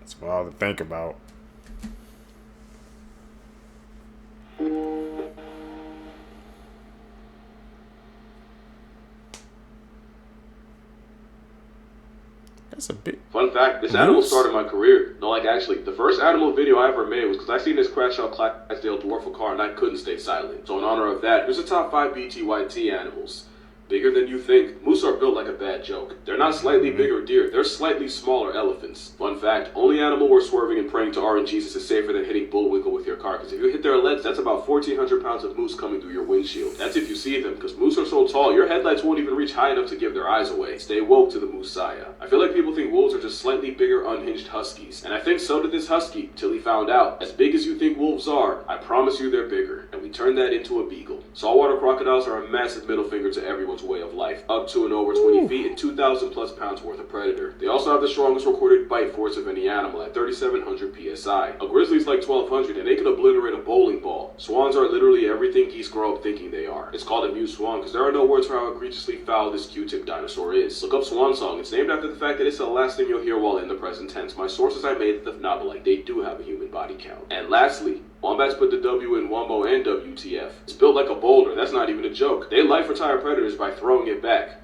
That's wild to think about. That's a bit. Fun fact, this animal started my career. No, like actually, the first animal video I ever made was because I seen this crash out Clydesdale dwarf car and I couldn't stay silent. So in honor of that, here's the top 5 BTYT animals. Bigger than you think. Moose are built like a bad joke. They're not slightly bigger deer, they're slightly smaller elephants. Fun fact, only animal where swerving and praying to RNGesus is safer than hitting Bullwinkle with your car, because if you hit their legs, that's about 1,400 pounds of moose coming through your windshield. That's if you see them, because moose are so tall, your headlights won't even reach high enough to give their eyes away. Stay woke to the Moosaya. I feel like people think wolves are just slightly bigger, unhinged huskies. And I think so did this husky, till he found out. As big as you think wolves are, I promise you they're bigger. And we turned that into a beagle. Saltwater crocodiles are a massive middle finger to everyone's way of life. Up to and over 20 feet and 2,000 plus pounds worth of predator. They also have the strongest recorded bite force of any animal at 3,700 psi. A grizzly's like 1,200 and they can obliterate a bowling ball. Swans are literally everything geese grow up thinking they are. It's called a mute swan because there are no words for how egregiously foul this Q-tip dinosaur is. Look up swan song. It's named after the fact that it's the last thing you'll hear while in the present tense. My sources I made at the FNAB, like they do have a human body count. And lastly, wombats put the W in Wombo and WTF. It's built like a boulder, that's not even a joke. They life retire predators by throwing it back.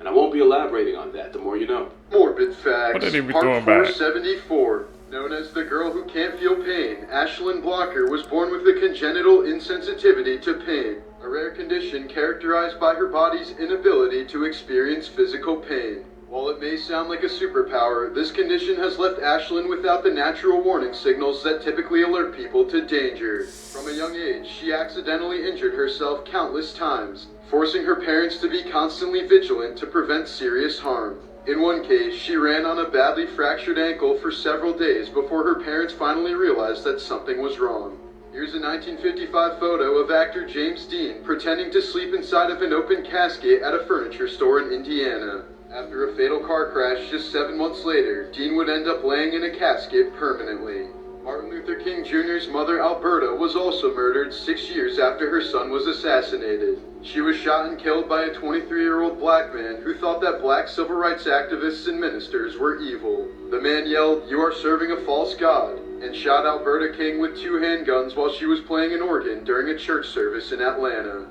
And I won't be elaborating on that, the more you know. Morbid Facts, What did he be Part doing back? 474. Known as the girl who can't feel pain, Ashlyn Blocker was born with a congenital insensitivity to pain, a rare condition characterized by her body's inability to experience physical pain. While it may sound like a superpower, this condition has left Ashlyn without the natural warning signals that typically alert people to danger. From a young age, she accidentally injured herself countless times, forcing her parents to be constantly vigilant to prevent serious harm. In one case, she ran on a badly fractured ankle for several days before her parents finally realized that something was wrong. Here's a 1955 photo of actor James Dean pretending to sleep inside of an open casket at a furniture store in Indiana. After a fatal car crash just 7 months later, Dean would end up laying in a casket permanently. Martin Luther King Jr.'s mother, Alberta, was also murdered 6 years after her son was assassinated. She was shot and killed by a 23-year-old black man who thought that black civil rights activists and ministers were evil. The man yelled, "You are serving a false god," and shot Alberta King with 2 handguns while she was playing an organ during a church service in Atlanta.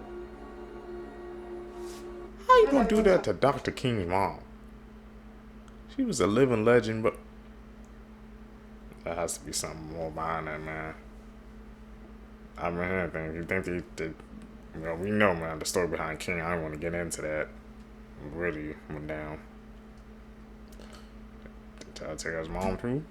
How you gonna do that to Dr. King's mom? She was a living legend, but there has to be something more behind that, man. I mean, anything. You think they we know, man, the story behind King. I don't want to get into that. It really went down. Did I take his mom too?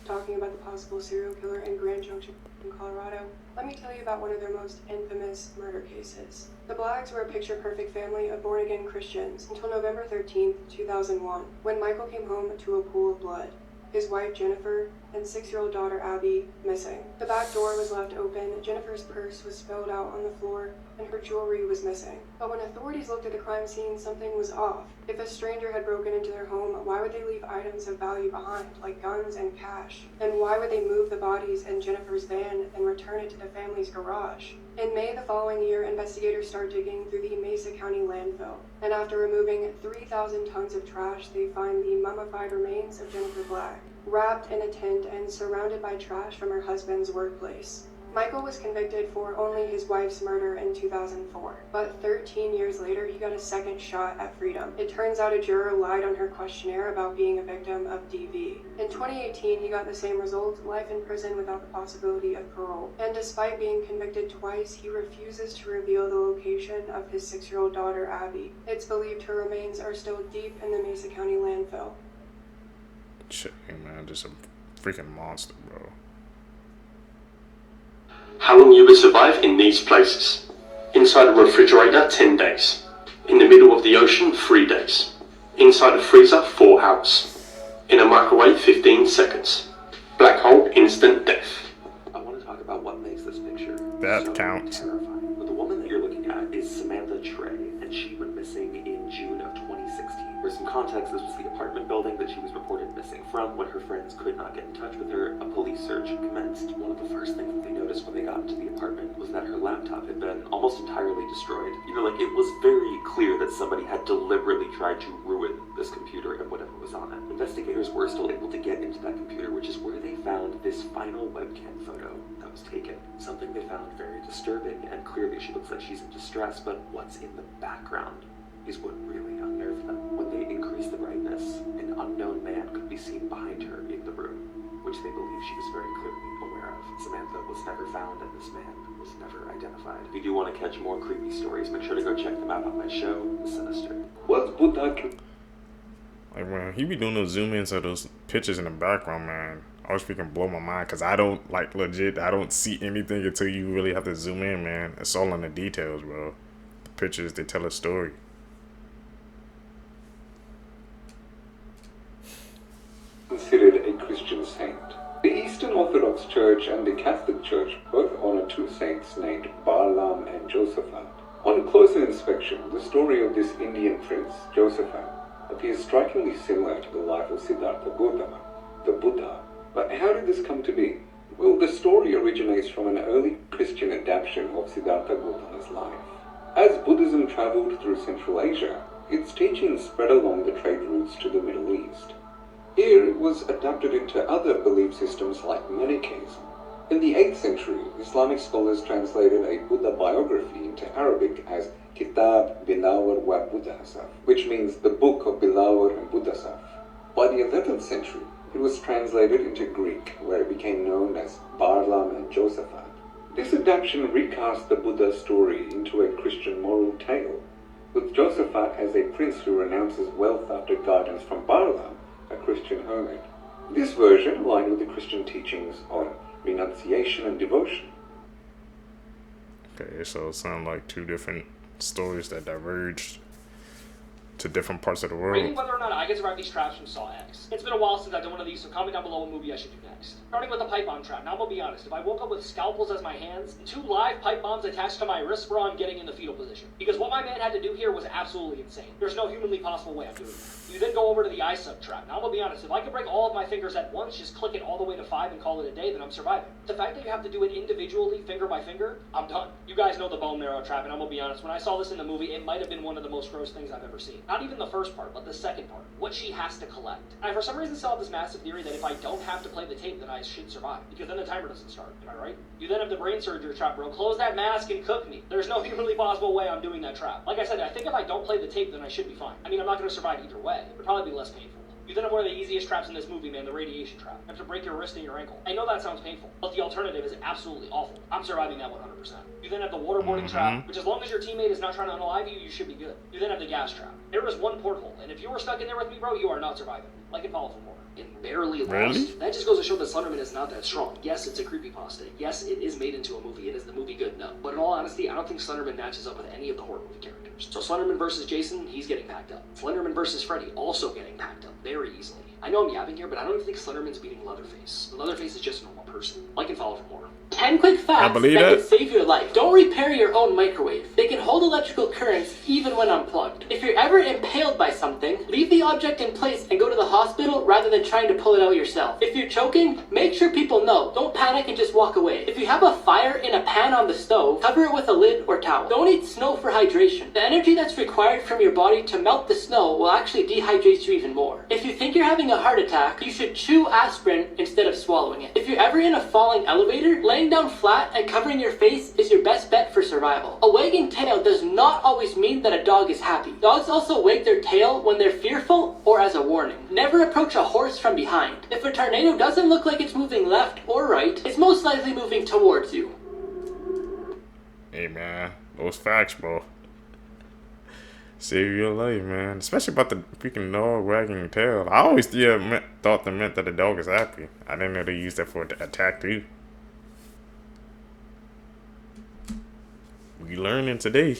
Talking about the possible serial killer in Grand Junction, in Colorado, let me tell you about one of their most infamous murder cases. The Blaggs were a picture-perfect family of born-again Christians until November 13th, 2001, when Michael came home to a pool of blood. His wife, Jennifer, and 6-year-old daughter, Abby, missing. The back door was left open, Jennifer's purse was spilled out on the floor, and her jewelry was missing. But when authorities looked at the crime scene, something was off. If a stranger had broken into their home, why would they leave items of value behind, like guns and cash? And why would they move the bodies in Jennifer's van and return it to the family's garage? In May the following year, investigators start digging through the Mesa County landfill. And after removing 3,000 tons of trash, they find the mummified remains of Jennifer Blagg, wrapped in a tent and surrounded by trash from her husband's workplace. Michael was convicted for only his wife's murder in 2004, but 13 years later, he got a second shot at freedom. It turns out a juror lied on her questionnaire about being a victim of DV. In 2018, he got the same result, life in prison without the possibility of parole. And despite being convicted twice, he refuses to reveal the location of his 6-year-old daughter, Abby. It's believed her remains are still deep in the Mesa County landfill. Shit, man, just a freaking monster, bro. How long you would survive in these places. Inside a refrigerator, 10 days. In the middle of the ocean, 3 days. Inside a freezer, 4 hours. In a microwave, 15 seconds. Black hole, instant death. I want to talk about what makes this picture that so counts. terrifying. But the woman that you're looking at is Samantha Trey, and she went missing in June of 2016. For some context, this was the apartment building that she was reported missing from. When her friends could not get in touch with her, a police search commenced. One of the first things that they noticed when they got into the apartment was that her laptop had been almost entirely destroyed. You know, like, it was very clear that somebody had deliberately tried to ruin this computer and whatever was on it. Investigators were still able to get into that computer, which is where they found this final webcam photo that was taken. Something they found very disturbing, and clearly she looks like she's in distress, but what's in the background is what really unnerved them. When they increased the brightness, an unknown man could be seen behind her in the room, which they believe she was very clearly aware of. Samantha was never found, and this man was never identified. If you do want to catch more creepy stories, make sure to go check them out on my show, The Sinister. What's Buddha? Like, when he be doing those zoom ins of those pictures in the background, man, I always freaking blow my mind, because I don't, like, legit, I don't see anything until you really have to zoom in, man. It's all in the details, bro. The pictures, they tell a story. Considered a Christian saint. The Eastern Orthodox Church and the Catholic Church both honor 2 saints named Balaam and Josaphat. On closer inspection, the story of this Indian prince, Josaphat, appears strikingly similar to the life of Siddhartha Gautama, the Buddha. But how did this come to be? Well, the story originates from an early Christian adaptation of Siddhartha Gautama's life. As Buddhism traveled through Central Asia, its teachings spread along the trade routes to the Middle East. Here it was adapted into other belief systems like Manichaeism. In the 8th century, Islamic scholars translated a Buddha biography into Arabic as Kitab Bilawar wa Buddhasaf, which means the Book of Bilawar and Buddhasaf. By the 11th century, it was translated into Greek, where it became known as Balaam and Josaphat. This adaptation recast the Buddha story into a Christian moral tale, with Josaphat as a prince who renounces wealth after guidance from Balaam, a Christian hermit. This version aligned with the Christian teachings on renunciation and devotion. Okay, so it sounds like 2 different stories that diverged. to different parts of the Rating world. whether or not I can survive these traps from Saw X. It's been a while since I've done one of these, so comment down below what movie I should do next. Starting with the pipe bomb trap. Now I'm gonna be honest, if I woke up with scalpels as my hands and 2 live pipe bombs attached to my wrist, bro, I'm getting in the fetal position. Because what my man had to do here was absolutely insane. There's no humanly possible way I'm doing it. You then go over to the eye sub trap. Now I'm gonna be honest, if I could break all of my fingers at once, just click it all the way to 5 and call it a day, then I'm surviving. The fact that you have to do it individually, finger by finger, I'm done. You guys know the bone marrow trap, and I'm gonna be honest, when I saw this in the movie, it might have been one of the most gross things I've ever seen. Not even the first part, but the second part. What she has to collect. And I for some reason still have this massive theory that if I don't have to play the tape, then I should survive. Because then the timer doesn't start. Am I right? You then have the brain surgery trap, bro. Close that mask and cook me. There's no humanly possible way I'm doing that trap. Like I said, I think if I don't play the tape, then I should be fine. I mean, I'm not gonna survive either way. It would probably be less painful. You then have one of the easiest traps in this movie, man, the radiation trap. You have to break your wrist and your ankle. I know that sounds painful, but the alternative is absolutely awful. I'm surviving that 100%. You then have the waterboarding trap, which as long as your teammate is not trying to unalive you, you should be good. You then have the gas trap. There is one porthole, and if you were stuck in there with me, bro, you are not surviving. Like and follow for more. And barely lost. That just goes to show that Slenderman is not that strong. Yes, it's a creepypasta. Yes, it is made into a movie. It is the movie good? No. But in all honesty, I don't think Slenderman matches up with any of the horror movie characters. So Slenderman versus Jason, he's getting packed up. Slenderman versus Freddy, also getting packed up very easily. I know I'm yapping here, but I don't even think Slenderman's beating Leatherface. Leatherface is just a normal person. Like and follow for more. 10 quick facts that can save your life. Don't repair your own microwave. They can hold electrical currents even when unplugged. If you're ever impaled by something, leave the object in place and go to the hospital rather than trying to pull it out yourself. If you're choking, make sure people know. Don't panic and just walk away. If you have a fire in a pan on the stove, cover it with a lid or towel. Don't eat snow for hydration. The energy that's required from your body to melt the snow will actually dehydrate you even more. If you think you're having a heart attack, you should chew aspirin instead of swallowing it. If you're ever in a falling elevator, laying down flat and covering your face is your best bet for survival. A wagging tail does not always mean that a dog is happy. Dogs also wag their tail when they're fearful or as a warning. Never approach a horse from behind. If a tornado doesn't look like it's moving left or right, it's most likely moving towards you. Hey man, those facts, bro. Save your life, man. Especially about the freaking dog wagging the tail. I always thought that meant that the dog is happy. I didn't know they used that for attack too. We learning today.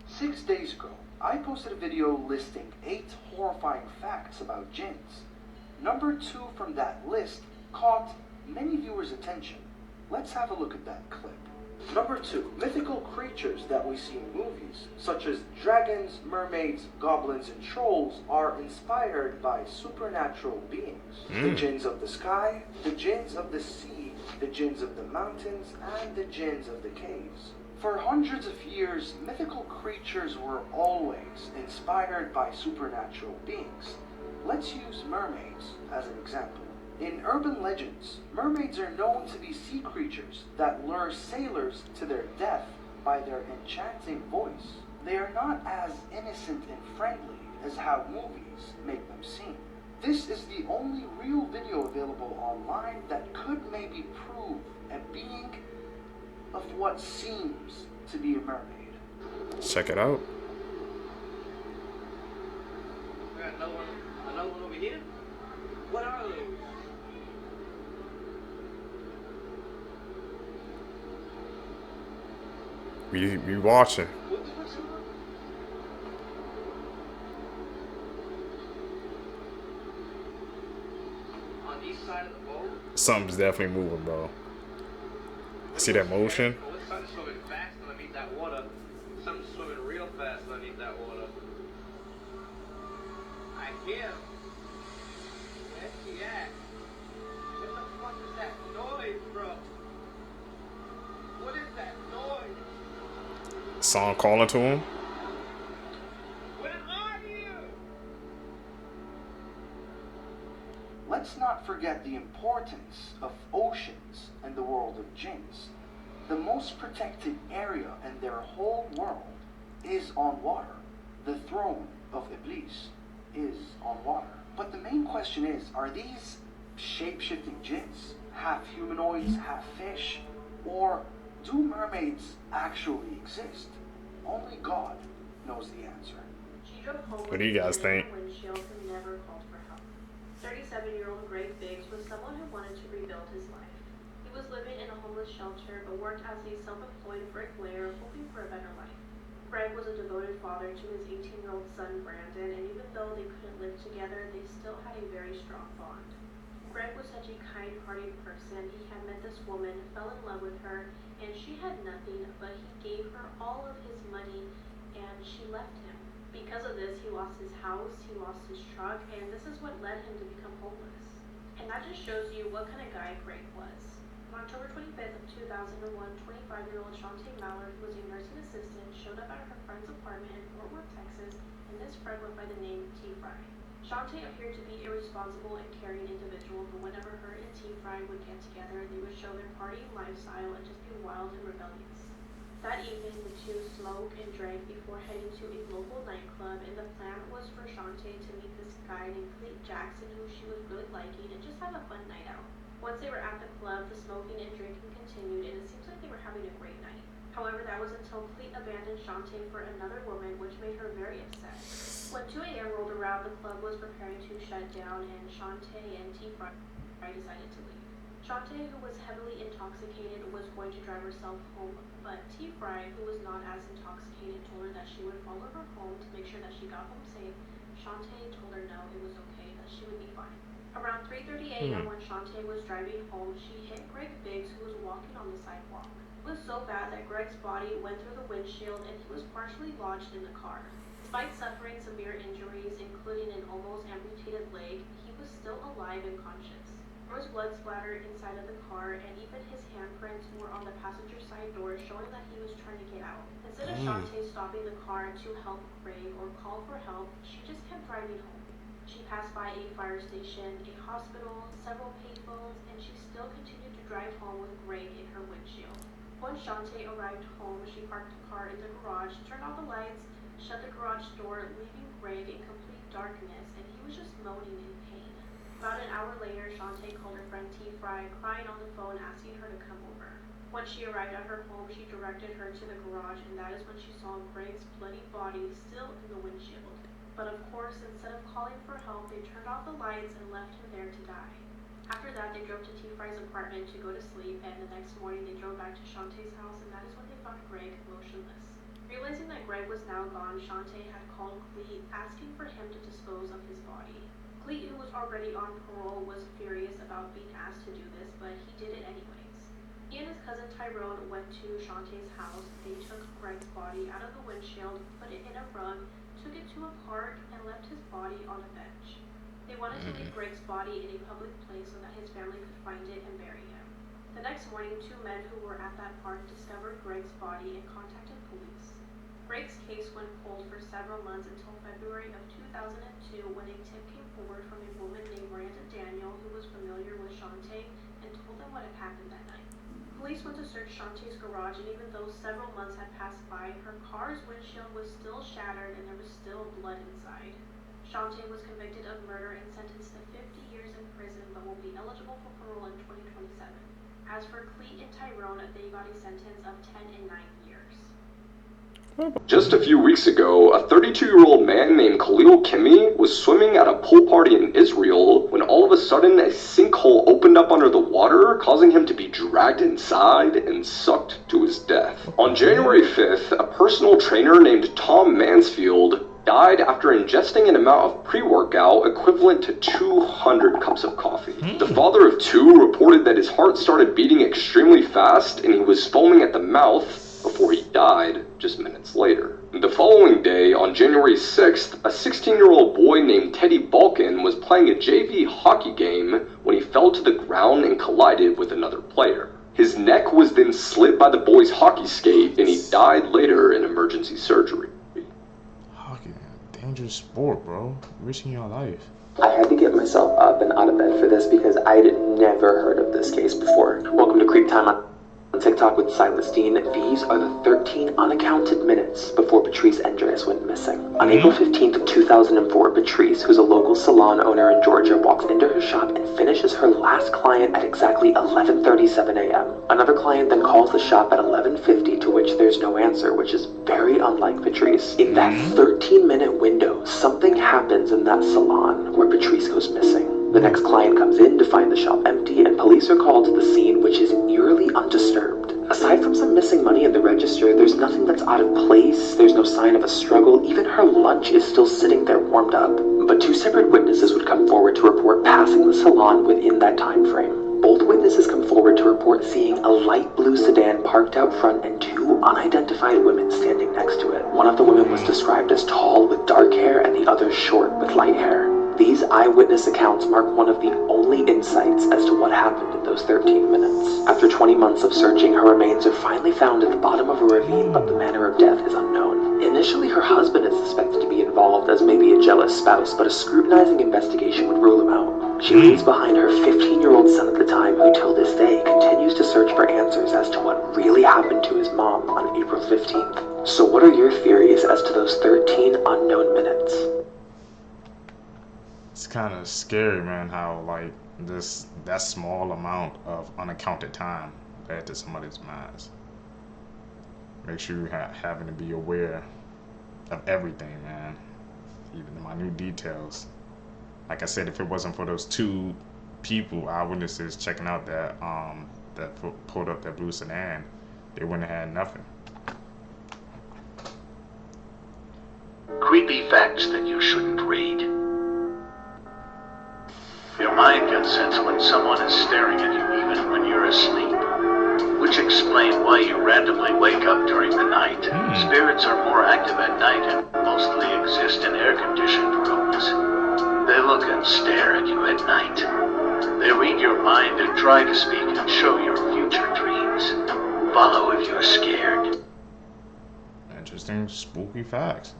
Six days ago, I posted a video listing 8 horrifying facts about jinns. Number 2 from that list caught many viewers' attention. Let's have a look at that clip. Number 2, mythical creatures that we see in movies, such as dragons, mermaids, goblins, and trolls, are inspired by supernatural beings. The jinns of the sky, the jinns of the sea, the jinns of the mountains, and the jinns of the caves. For hundreds of years, mythical creatures were always inspired by supernatural beings. Let's use mermaids as an example. In urban legends, mermaids are known to be sea creatures that lure sailors to their death by their enchanting voice. They are not as innocent and friendly as how movies make them seem. This is the only real video available online that could maybe prove a being of what seems to be a mermaid. Check it out. We got another one over here? What are those? We watching. On each side of the boat? Something's definitely moving, bro. See that motion? Oh, it's something swimming fast underneath that water. Something swimming real fast underneath that water. I hear him. Where's he at? What the fuck is that noise, bro? What is that noise? Song calling to him. Where are you? Let's not forget the importance of oceans in the world of jinns. The most protected area in their whole world is on water. The throne of Iblis is on water. But the main question is, are these shape-shifting jinns half humanoids, half fish? Or do mermaids actually exist? Only God knows the answer. What do you guys think? When Shelton never called for help. 37-year-old Greg Biggs was someone who wanted to rebuild his life. He was living employment in a homeless shelter, but worked as a self-employed bricklayer, hoping for a better life. Greg was a devoted father to his 18-year-old son, Brandon, and even though they couldn't live together, they still had a very strong bond. Greg was such a kind-hearted person. He had met this woman, fell in love with her, and she had nothing, but he gave her all of his money, and she left him. Because of this, he lost his house, he lost his truck, and this is what led him to become homeless. And that just shows you what kind of guy Greg was. On October 25th of 2001, 25-year-old Shantae Mallard, who was a nursing assistant, showed up at her friend's apartment in Fort Worth, Texas, and this friend went by the name T. Fry. Shantae appeared to be a responsible and caring individual, but whenever her and T. Fry would get together, they would show their partying lifestyle and just be wild and rebellious. That evening, the two smoked and drank before heading to a local nightclub, and the plan was for Shantae to meet this guy named Cleet Jackson, who she was really liking, and just have a fun night out. Once they were at the club, the smoking and drinking continued, and it seems like they were having a great night. However, that was until Cleet abandoned Shantae for another woman, which made her very upset. When 2 a.m. rolled around, the club was preparing to shut down, and Shantae and T. Fry decided to leave. Shantae, who was heavily intoxicated, was going to drive herself home, but T. Fry, who was not as intoxicated, told her that she would follow her home to make sure that she got home safe. Shantae told her no, it was okay, that she would be fine. Around 3:30 a.m. when Shantae was driving home, she hit Greg Biggs, who was walking on the sidewalk. It was so bad that Greg's body went through the windshield and he was partially lodged in the car. Despite suffering severe injuries, including an almost amputated leg, he was still alive and conscious. There was blood splatter inside of the car, and even his handprints were on the passenger side door, showing that he was trying to get out. Instead of Shantae stopping the car to help Greg or call for help, she just kept driving home. She passed by a fire station, a hospital, several payphones, and she still continued to drive home with Greg in her windshield. Once Shantae arrived home, she parked the car in the garage, turned off the lights, shut the garage door, leaving Greg in complete darkness, and he was just moaning in pain. About an hour later, Shantae called her friend T. Fry, crying on the phone, asking her to come over. When she arrived at her home, she directed her to the garage, and that is when she saw Greg's bloody body still in the windshield. But of course, instead of calling for help, they turned off the lights and left him there to die. After that, they drove to T. Fry's apartment to go to sleep, and the next morning they drove back to Shantae's house, and that is when they found Greg motionless. Realizing that Greg was now gone, Shantae had called Cleet, asking for him to dispose of his body. Cleet, who was already on parole, was furious about being asked to do this, but he did it anyways. He and his cousin Tyrone went to Shantae's house. They took Greg's body out of the windshield, put it in a rug, took it to a park, and left his body on a bench. They wanted to leave Greg's body in a public place so that his family could find it and bury him. The next morning, 2 men who were at that park discovered Greg's body and contacted police. Greg's case went cold for several months until February of 2002, when a tip came forward from a woman named Miranda Daniel, who was familiar with Shantae, and told them what had happened that night. Police went to search Shantae's garage, and even though several months had passed by, her car's windshield was still shattered and there was still blood inside. Shantae was convicted of murder and sentenced to 50 years in prison, but will be eligible for parole in 2027. As for Cleet and Tyrone, they got a sentence of 10 and 9 years. Just a few weeks ago, a 32-year-old man named Khalil Kimi was swimming at a pool party in Israel when all of a sudden a sinkhole opened up under the water, causing him to be dragged inside and sucked to his death. On January 5th, a personal trainer named Tom Mansfield died after ingesting an amount of pre-workout equivalent to 200 cups of coffee. The father of two reported that his heart started beating extremely fast and he was foaming at the mouth before he died just minutes later. The following day, on January 6th, a 16-year-old boy named Teddy Balkin was playing a JV hockey game when he fell to the ground and collided with another player. His neck was then slit by the boy's hockey skate and he died later in emergency surgery. Hockey, dangerous sport, bro. Risking your life. I had to get myself up and out of bed for this because I'd never heard of this case before. Welcome to Creep Time on TikTok with Celestine. These are the 13 unaccounted minutes before Patrice Andres went missing. On April 15th, 2004, Patrice, who's a local salon owner in Georgia, walks into her shop and finishes her last client at exactly 11:37 a.m. Another client then calls the shop at 11:50, to which there's no answer, which is very unlike Patrice. In that 13-minute window, something happens in that salon where Patrice goes missing. The next client comes in to find the shop empty, and police police are called to the scene, which is eerily undisturbed. Aside from some missing money in the register, there's nothing that's out of place, there's no sign of a struggle, even her lunch is still sitting there warmed up. But two separate witnesses would come forward to report passing the salon within that time frame. Both witnesses come forward to report seeing a light blue sedan parked out front and two unidentified women standing next to it. One of the women was described as tall with dark hair and the other short with light hair. These eyewitness accounts mark one of the only insights as to what happened in those 13 minutes. After 20 months of searching, her remains are finally found at the bottom of a ravine, but the manner of death is unknown. Initially, her husband is suspected to be involved as maybe a jealous spouse, but a scrutinizing investigation would rule him out. She leaves behind her 15-year-old son at the time, who till this day continues to search for answers as to what really happened to his mom on April 15th. So what are your theories as to those 13 unknown minutes? It's kind of scary, man, how like that small amount of unaccounted time led to somebody's demise. Make sure you're having to be aware of everything, man, even the minute details. Like I said, if it wasn't for those two people, eyewitnesses checking out that pulled up that blue sedan, they wouldn't have had nothing. Creepy facts that you shouldn't read. Your mind gets sense when someone is staring at you even when you're asleep, which explain why you randomly wake up during the night. Spirits are more active at night and mostly exist in air-conditioned rooms. They look and stare at you at night. They read your mind and try to speak and show your future dreams. Follow if you're scared. Interesting, spooky facts.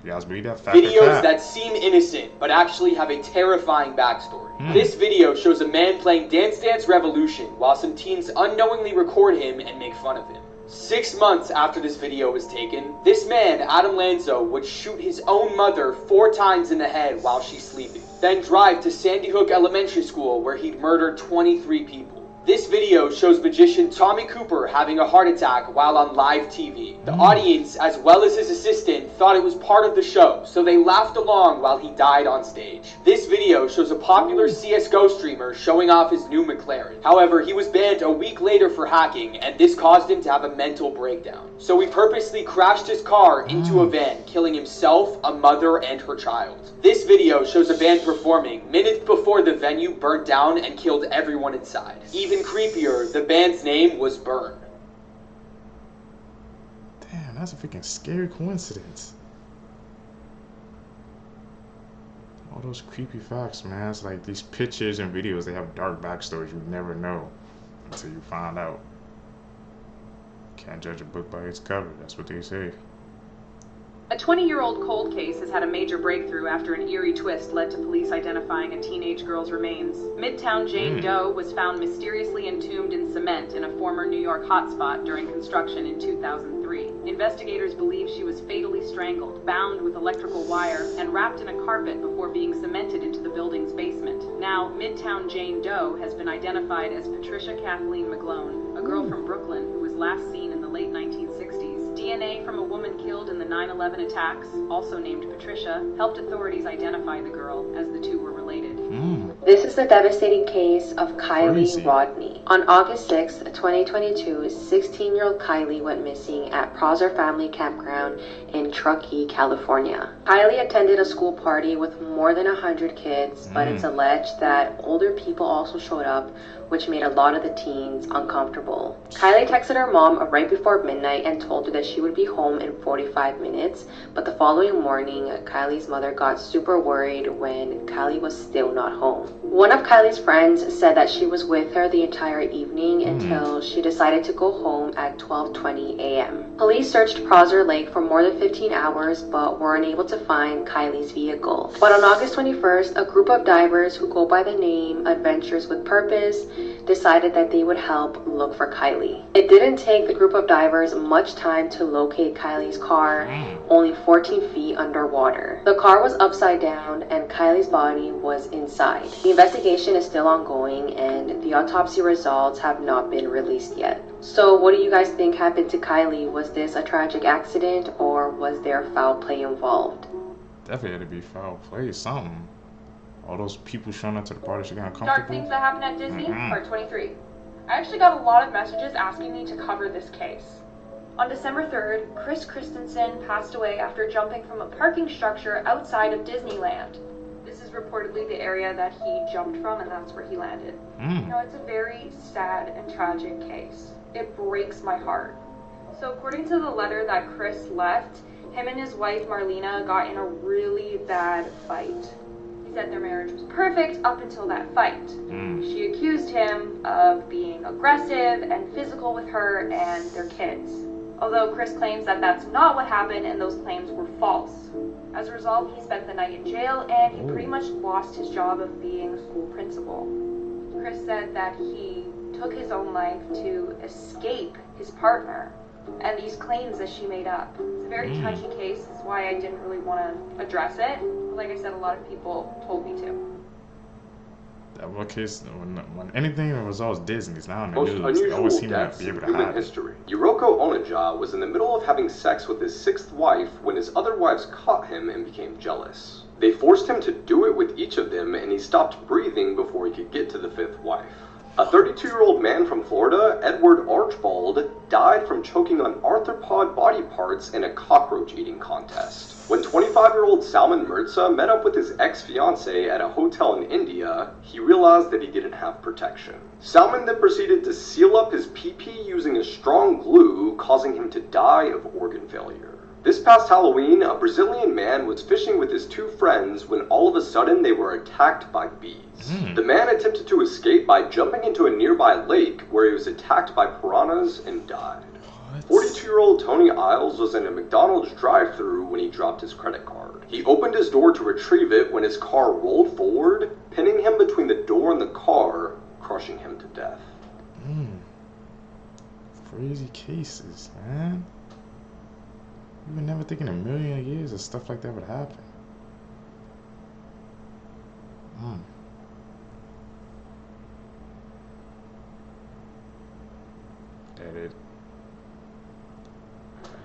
You guys read that? Videos that seem innocent, but actually have a terrifying backstory. This video shows a man playing Dance Dance Revolution while some teens unknowingly record him and make fun of him. 6 months after this video was taken, this man, Adam Lanzo, would shoot his own mother 4 times in the head while she's sleeping, then drive to Sandy Hook Elementary School where he'd murdered 23 people. This video shows magician Tommy Cooper having a heart attack while on live TV. The audience, as well as his assistant, thought it was part of the show, so they laughed along while he died on stage. This video shows a popular CSGO streamer showing off his new McLaren. However, he was banned a week later for hacking, and this caused him to have a mental breakdown. So he purposely crashed his car into a van, killing himself, a mother, and her child. This video shows a band performing minutes before the venue burnt down and killed everyone inside. Even creepier, the band's name was Burn. Damn, that's a freaking scary coincidence. All those creepy facts, man. It's like these pictures and videos, they have dark backstories you never know until you find out. Can't judge a book by its cover, that's what they say. A 20-year-old cold case has had a major breakthrough after an eerie twist led to police identifying a teenage girl's remains. Midtown Jane Doe was found mysteriously entombed in cement in a former New York hotspot during construction in 2003. Investigators believe she was fatally strangled, bound with electrical wire, and wrapped in a carpet before being cemented into the building's basement. Now, Midtown Jane Doe has been identified as Patricia Kathleen McGlone, a girl from Brooklyn who was last seen in the late 1960s. DNA from a woman killed in the 9/11 attacks, also named Patricia, helped authorities identify the girl, as the two were related. This is the devastating case of Kylie Rodney. On August 6, 2022, 16-year-old Kylie went missing at Prosser Family Campground in Truckee, California. Kylie attended a school party with more than 100 kids, but it's alleged that older people also showed up, which made a lot of the teens uncomfortable. Kylie texted her mom right before midnight and told her that she would be home in 45 minutes, but the following morning, Kylie's mother got super worried when Kylie was still not home. One of Kylie's friends said that she was with her the entire evening until she decided to go home at 12:20 a.m. Police searched Prosser Lake for more than 15 hours, but were unable to find Kylie's vehicle. But on August 21st, a group of divers who go by the name Adventures with Purpose decided that they would help look for Kylie. It didn't take the group of divers much time to locate Kylie's car, only 14 feet underwater. The car was upside down and Kylie's body was inside. The investigation is still ongoing and the autopsy results have not been released yet. So what do you guys think happened to Kylie? Was this a tragic accident or was there foul play involved? Definitely had to be foul play, something. All those people showing up to the party, she got Dark uncomfortable. things that happen at Disney, Mm-mm. part 23. I actually got a lot of messages asking me to cover this case. On December 3rd, Chris Christensen passed away after jumping from a parking structure outside of Disneyland. This is reportedly the area that he jumped from, and that's where he landed. Now, it's a very sad and tragic case. It breaks my heart. So according to the letter that Chris left, him and his wife Marlena got in a really bad fight. He said their marriage was perfect up until that fight. She accused him of being aggressive and physical with her and their kids. Although Chris claims that that's not what happened and those claims were false. As a result, he spent the night in jail and he pretty much lost his job of being a school principal. Chris said that he took his own life to escape his partner and these claims that she made up. It's a very touchy case. That's why I didn't really want to address it. Like I said, a lot of people told me to. That one case, when anything that was always Disney's now in the Most news, they always unusual seem to deaths be able in to human hide it. history. Yuroko Onija was in the middle of having sex with his 6th wife when his other wives caught him and became jealous. They forced him to do it with each of them, and he stopped breathing before he could get to the 5th wife. A 32-year-old man from Florida, Edward Archibald, died from choking on arthropod body parts in a cockroach eating contest. When 25-year-old Salman Mirza met up with his ex-fiancée at a hotel in India, he realized that he didn't have protection. Salman then proceeded to seal up his pee-pee using a strong glue, causing him to die of organ failure. This past Halloween, a Brazilian man was fishing with his 2 friends when all of a sudden they were attacked by bees. The man attempted to escape by jumping into a nearby lake where he was attacked by piranhas and died. 42-year-old Tony Isles was in a McDonald's drive-thru when he dropped his credit card. He opened his door to retrieve it when his car rolled forward, pinning him between the door and the car, crushing him to death. Crazy cases, man. You would never think in a million years that stuff like that would happen. That it.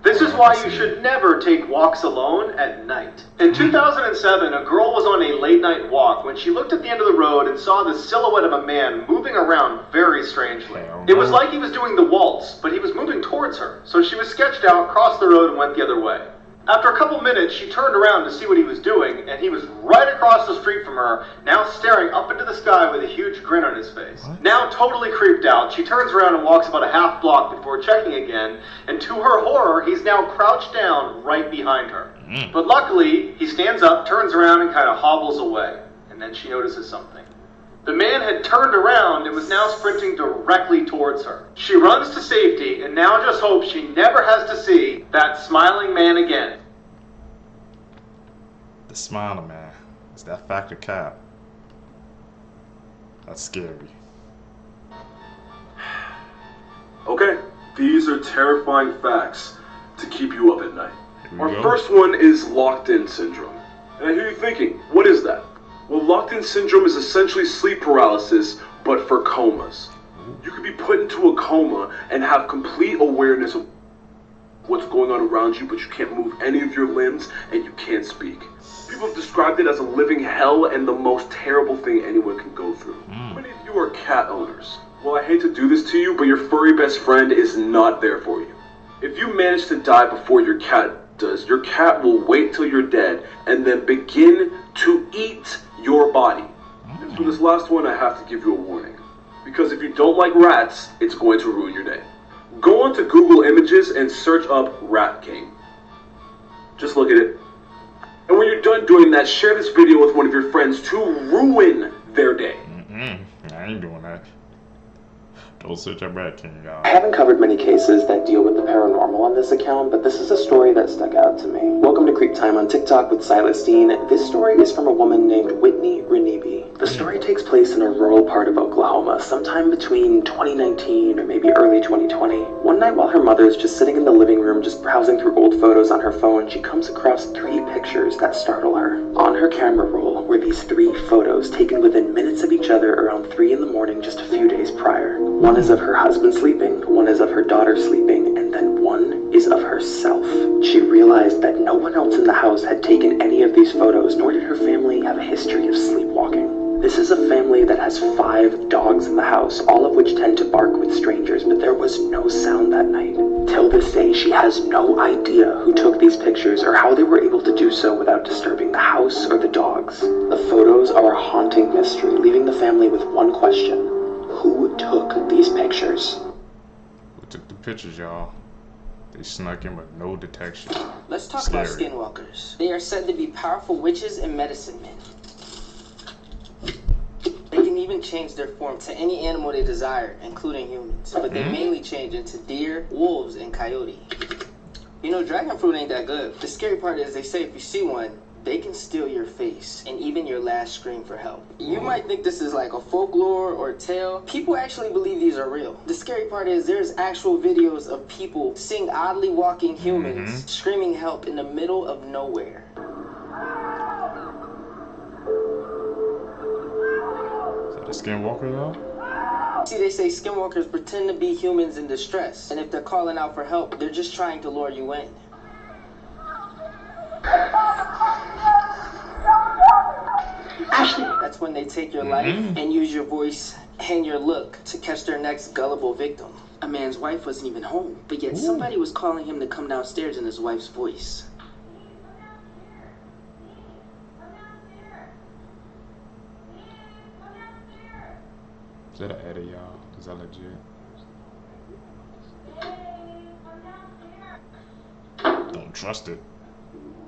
This is why you should never take walks alone at night. In 2007, a girl was on a late night walk when she looked at the end of the road and saw the silhouette of a man moving around very strangely. It was like he was doing the waltz, but he was moving towards her, so she was sketched out, crossed the road, and went the other way. After a couple minutes, she turned around to see what he was doing, and he was right across the street from her, now staring up into the sky with a huge grin on his face. Now totally creeped out, she turns around and walks about a half block before checking again, and to her horror, he's now crouched down right behind her. But luckily, he stands up, turns around, and kind of hobbles away. And then she notices something. The man had turned around and was now sprinting directly towards her. She runs to safety and now just hopes she never has to see that smiling man again. The smiling man. It's that factor cap. That's scary. Okay, these are terrifying facts to keep you up at night. Our go. first one is locked-in syndrome. And I hear you thinking, what is that? Well, locked-in syndrome is essentially sleep paralysis, but for comas. You could be put into a coma and have complete awareness of what's going on around you, but you can't move any of your limbs and you can't speak. People have described it as a living hell and the most terrible thing anyone can go through. How many of you are cat owners? Well, I hate to do this to you, but your furry best friend is not there for you. If you manage to die before your cat does, your cat will wait till you're dead and then begin to eat your body. And for this last one, I have to give you a warning. Because if you don't like rats, it's going to ruin your day. Go onto Google Images and search up Rat King. Just look at it. And when you're done doing that, share this video with one of your friends to ruin their day. I ain't doing that. Don't search up Rat King, y'all. I haven't covered many cases that deal with the paranormal on this account, but this is a story that stuck out to me. Welcome to Creep Time on TikTok with Silas Dean. This story is from a woman named Whitney Renebe. The story takes place in a rural part of Oklahoma, sometime between 2019 or maybe early 2020. One night while her mother is just sitting in the living room just browsing through old photos on her phone, she comes across 3 pictures that startle her. On her camera roll were these 3 photos taken within minutes of each other around 3 in the morning just a few days prior. One is of her husband sleeping, one is of her daughter sleeping, and then one one is of herself. She realized that no one else in the house had taken any of these photos, nor did her family have a history of sleepwalking. This is a family that has 5 dogs in the house, all of which tend to bark with strangers, but there was no sound that night. Till this day, she has no idea who took these pictures or how they were able to do so without disturbing the house or the dogs. The photos are a haunting mystery, leaving the family with one question: who took these pictures? Who took the pictures, y'all? They snuck in with no detection. Let's talk about skinwalkers. They are said to be powerful witches and medicine men. They can even change their form to any animal they desire, including humans. But they mainly change into deer, wolves, and coyote. You know, dragon fruit ain't that good. The scary part is they say if you see one, they can steal your face and even your last scream for help. You might think this is like a folklore or a tale. People actually believe these are real. The scary part is there's actual videos of people seeing oddly walking humans screaming help in the middle of nowhere. Skinwalker, y'all? See, they say skinwalkers pretend to be humans in distress, and if they're calling out for help, they're just trying to lure you in. Ashley! That's when they take your life and use your voice and your look to catch their next gullible victim. A man's wife wasn't even home, but yet somebody was calling him to come downstairs in his wife's voice. Is that an edit, y'all? Is that legit? Don't trust it.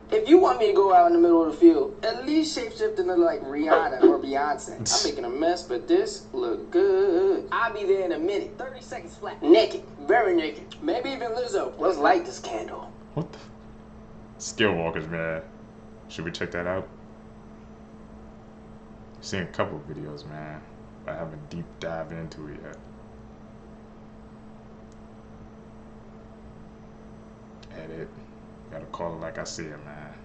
If you want me to go out in the middle of the field, at least shapeshift and look like Rihanna or Beyonce. I'm making a mess, but this look good. I'll be there in a minute. 30 seconds flat. Naked. Very naked. Maybe even Lizzo. Let's light this candle. What the? Skinwalkers, man. Should we check that out? I've seen a couple of videos, man. I haven't deep dived into it yet. Edit. Gotta call it like I see it, man.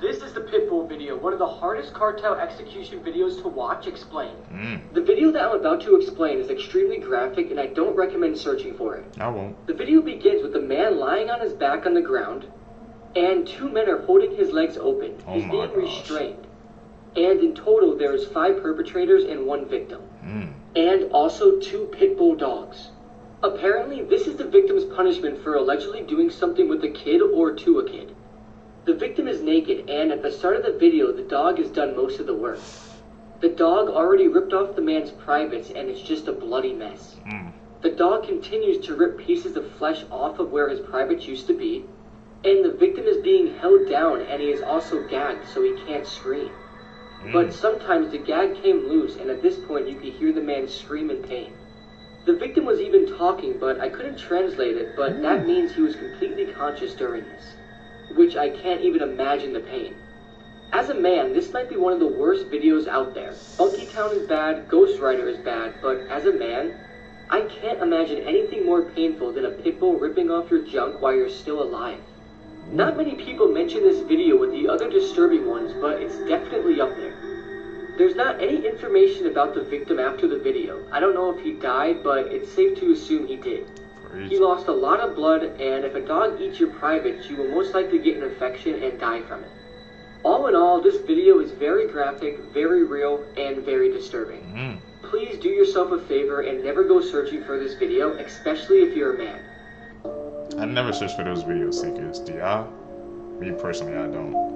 This is the Pitbull video, one of the hardest cartel execution videos to watch explained. The video that I'm about to explain is extremely graphic and I don't recommend searching for it. I won't. The video begins with a man lying on his back on the ground and 2 men are holding his legs open. He's being restrained. And in total, there is 5 perpetrators and 1 victim. And also 2 pit bull dogs. Apparently, this is the victim's punishment for allegedly doing something with a kid or to a kid. The victim is naked, and at the start of the video, the dog has done most of the work. The dog already ripped off the man's privates, and it's just a bloody mess. The dog continues to rip pieces of flesh off of where his privates used to be, and the victim is being held down, and he is also gagged so he can't scream. But sometimes the gag came loose, and at this point you could hear the man scream in pain. The victim was even talking, but I couldn't translate it, but that means he was completely conscious during this, which I can't even imagine the pain. As a man, this might be one of the worst videos out there. Funky Town is bad, Ghost Rider is bad, but as a man, I can't imagine anything more painful than a pit bull ripping off your junk while you're still alive. Not many people mention this video with the other disturbing ones, but it's definitely up there. There's not any information about the victim after the video. I don't know if he died, but it's safe to assume he did. He lost a lot of blood, and if a dog eats your privates, you will most likely get an infection and die from it. All in all, this video is very graphic, very real, and very disturbing. Please do yourself a favor and never go searching for this video, especially if you're a man. I never search for those video seekers. Do y'all? Me personally, I don't.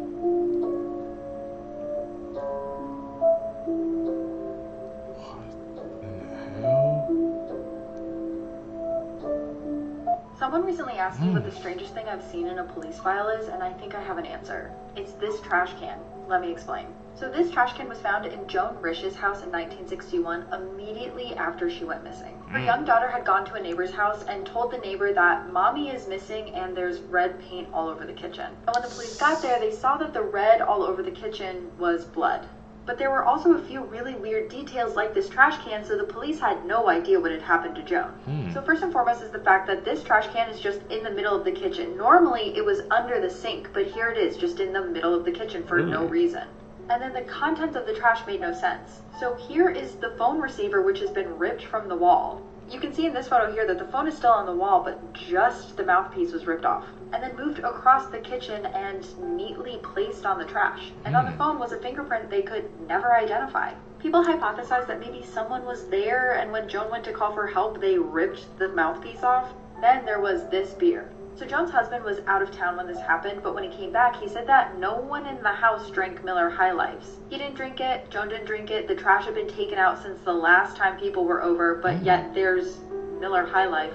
Someone recently asked me what the strangest thing I've seen in a police file is, and I think I have an answer. It's this trash can. Let me explain. So this trash can was found in Joan Rish's house in 1961, immediately after she went missing. Her young daughter had gone to a neighbor's house and told the neighbor that mommy is missing and there's red paint all over the kitchen. And when the police got there, they saw that the red all over the kitchen was blood. But there were also a few really weird details like this trash can, so the police had no idea what had happened to Joan. So first and foremost is the fact that this trash can is just in the middle of the kitchen. Normally it was under the sink, but here it is just in the middle of the kitchen for no reason. And then the contents of the trash made no sense. So here is the phone receiver which has been ripped from the wall. You can see in this photo here that the phone is still on the wall, but just the mouthpiece was ripped off and then moved across the kitchen and neatly placed on the trash. And on the phone was a fingerprint they could never identify. People hypothesized that maybe someone was there, and when Joan went to call for help, they ripped the mouthpiece off. Then there was this beer. So Joan's husband was out of town when this happened, but when he came back, he said that no one in the house drank Miller High Lifes. He didn't drink it, Joan didn't drink it, the trash had been taken out since the last time people were over, but yet there's Miller High Life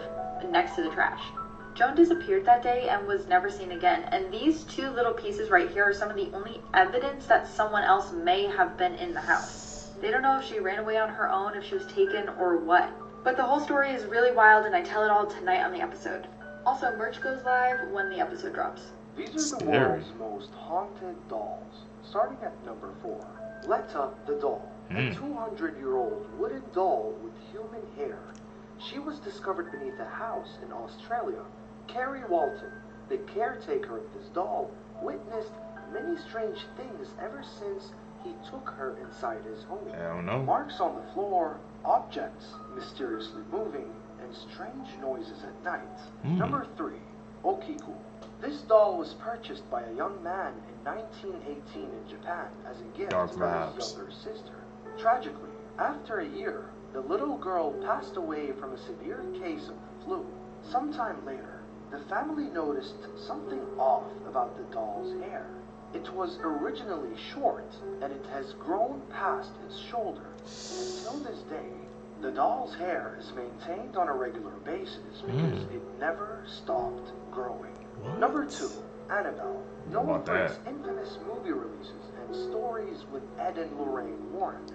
next to the trash. Joan disappeared that day and was never seen again, and these two little pieces right here are some of the only evidence that someone else may have been in the house. They don't know if she ran away on her own, if she was taken, or what. But the whole story is really wild, and I tell it all tonight on the episode. Also, merch goes live when the episode drops. These are the world's most haunted dolls. Starting at number 4, Letta the doll, a 200-year-old wooden doll with human hair. She was discovered beneath a house in Australia. Carrie Walton, the caretaker of this doll, witnessed many strange things ever since he took her inside his home. I don't know. Marks on the floor, objects mysteriously moving, and strange noises at night. Number 3, Okiku. This doll was purchased by a young man in 1918 in Japan as a gift from his younger sister. Tragically, after a year, the little girl passed away from a severe case of the flu. Sometime later, the family noticed something off about the doll's hair. It was originally short, and it has grown past its shoulder. Until this day, the doll's hair is maintained on a regular basis because it never stopped growing. Number 2, Annabelle. Known for its infamous movie releases and stories with Ed and Lorraine Warren,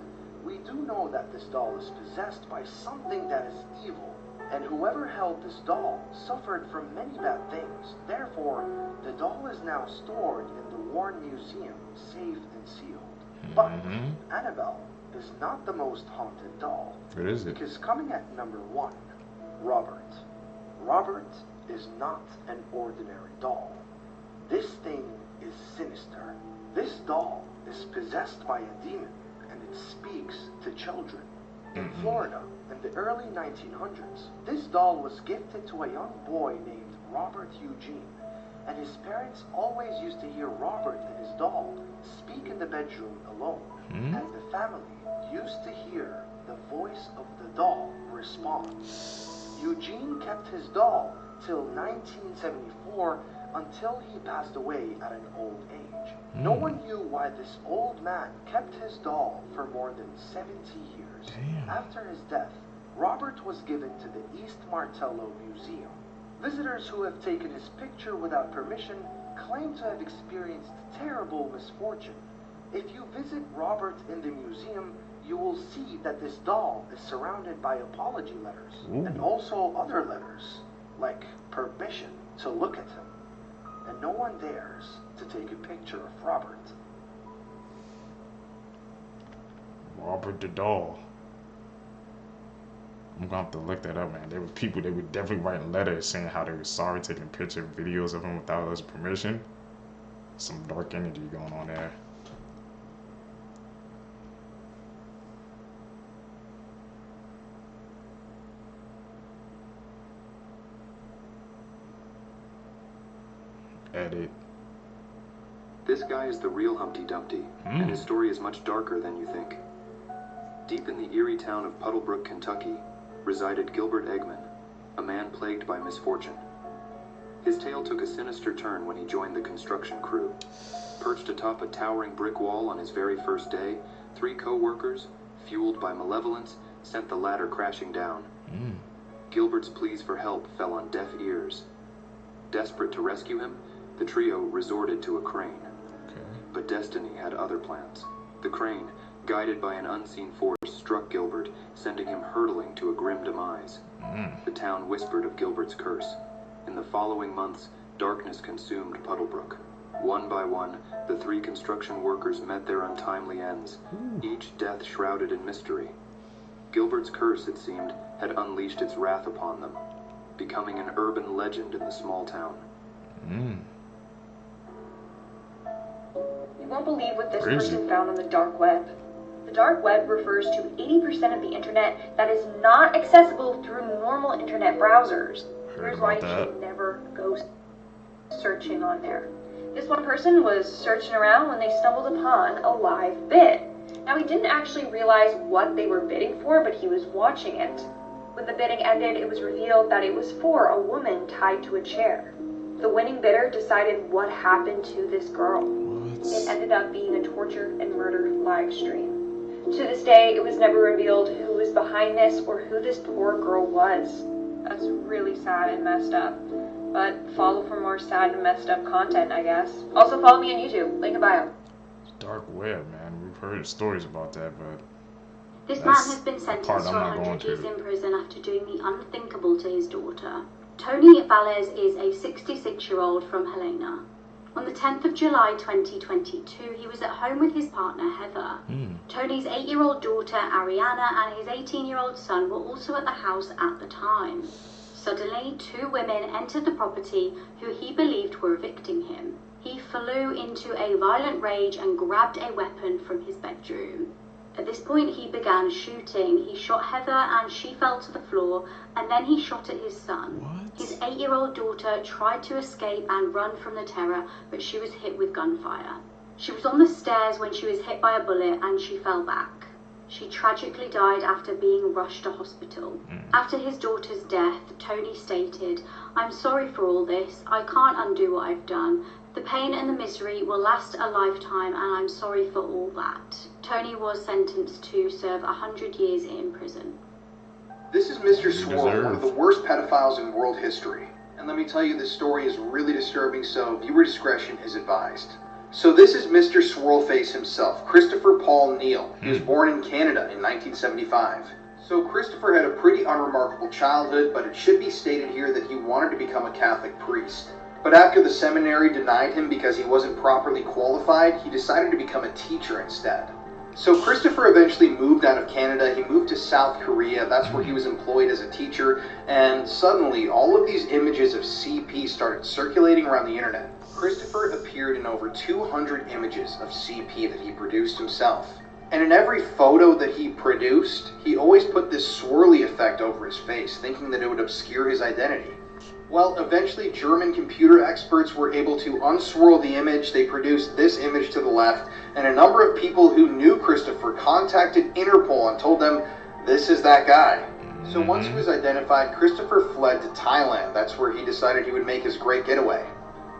we do know that this doll is possessed by something that is evil, and whoever held this doll suffered from many bad things. Therefore, the doll is now stored in the Warren Museum, safe and sealed. But Annabelle is not the most haunted doll. What is it? Because coming at number 1, Robert. Robert is not an ordinary doll. This thing is sinister. This doll is possessed by a demon, and it speaks to children. In Florida, in the early 1900s, this doll was gifted to a young boy named Robert Eugene, and his parents always used to hear Robert and his doll speak in the bedroom alone, and the family used to hear the voice of the doll respond. Eugene kept his doll till 1974 until he passed away at an old age. No one knew why this old man kept his doll for more than 70 years. After his death, Robert was given to the East Martello Museum. Visitors who have taken his picture without permission claim to have experienced terrible misfortune. If you visit Robert in the museum, you will see that this doll is surrounded by apology letters and also other letters, like permission to look at him. And no one dares to take a picture of Robert. Robert the doll. I'm gonna have to look that up, man. There were people that would definitely write letters saying how they were sorry taking picture videos of him without his permission. Some dark energy going on there. Edit. This guy is the real Humpty Dumpty, and his story is much darker than you think. Deep in the eerie town of Puddlebrook, Kentucky, resided Gilbert Eggman, a man plagued by misfortune. His tale took a sinister turn when he joined the construction crew. Perched atop a towering brick wall on his very first day, 3 co-workers, fueled by malevolence, sent the ladder crashing down. Gilbert's pleas for help fell on deaf ears. Desperate to rescue him, the trio resorted to a crane. But destiny had other plans. The crane, guided by an unseen force, struck Gilbert, sending him hurtling to a grim demise. The town whispered of Gilbert's curse. In the following months, darkness consumed Puddlebrook. One by one, the 3 construction workers met their untimely ends, each death shrouded in mystery. Gilbert's curse, it seemed, had unleashed its wrath upon them, becoming an urban legend in the small town. You won't believe what this person found on the dark web. The dark web refers to 80% of the internet that is not accessible through normal internet browsers. Here's why you should never go searching on there. This one person was searching around when they stumbled upon a live bid. Now, he didn't actually realize what they were bidding for, but he was watching it. When the bidding ended, it was revealed that it was for a woman tied to a chair. The winning bidder decided what happened to this girl. It ended up being a torture and murder live stream. To this day, it was never revealed who was behind this or who this poor girl was. That's really sad and messed up. But follow for more sad and messed up content, I guess. Also follow me on YouTube, link in bio. Dark web, man. We've heard stories about that, but this man has been sentenced to 100 years in prison after doing the unthinkable to his daughter. Tony Valles is a 66-year-old from Helena. On the 10th of July 2022, he was at home with his partner Heather. Tony's 8-year-old daughter Ariana and his 18-year-old son were also at the house at the time. Suddenly, 2 women entered the property who he believed were evicting him. He flew into a violent rage and grabbed a weapon from his bedroom. At this point, he began shooting. He shot Heather and she fell to the floor, and then he shot at his son. His 8-year-old daughter tried to escape and run from the terror, but she was hit with gunfire. She was on the stairs when she was hit by a bullet and she fell back. She tragically died after being rushed to hospital. After his daughter's death, Tony stated, "I'm sorry for all this. I can't undo what I've done. The pain and the misery will last a lifetime, and I'm sorry for all that." Tony was sentenced to serve 100 years in prison. This is Mr. Swirl, one of the worst pedophiles in world history. And let me tell you, this story is really disturbing, so viewer discretion is advised. So this is Mr. Swirlface himself, Christopher Paul Neal. He was born in Canada in 1975. So Christopher had a pretty unremarkable childhood, but it should be stated here that he wanted to become a Catholic priest. But after the seminary denied him because he wasn't properly qualified, he decided to become a teacher instead. So Christopher eventually moved out of Canada. He moved to South Korea. That's where he was employed as a teacher. And suddenly, all of these images of CP started circulating around the internet. Christopher appeared in over 200 images of CP that he produced himself. And in every photo that he produced, he always put this swirly effect over his face, thinking that it would obscure his identity. Well, eventually German computer experts were able to unswirl the image. They produced this image to the left, and a number of people who knew Christopher contacted Interpol and told them, this is that guy. So once he was identified, Christopher fled to Thailand. That's where he decided he would make his great getaway.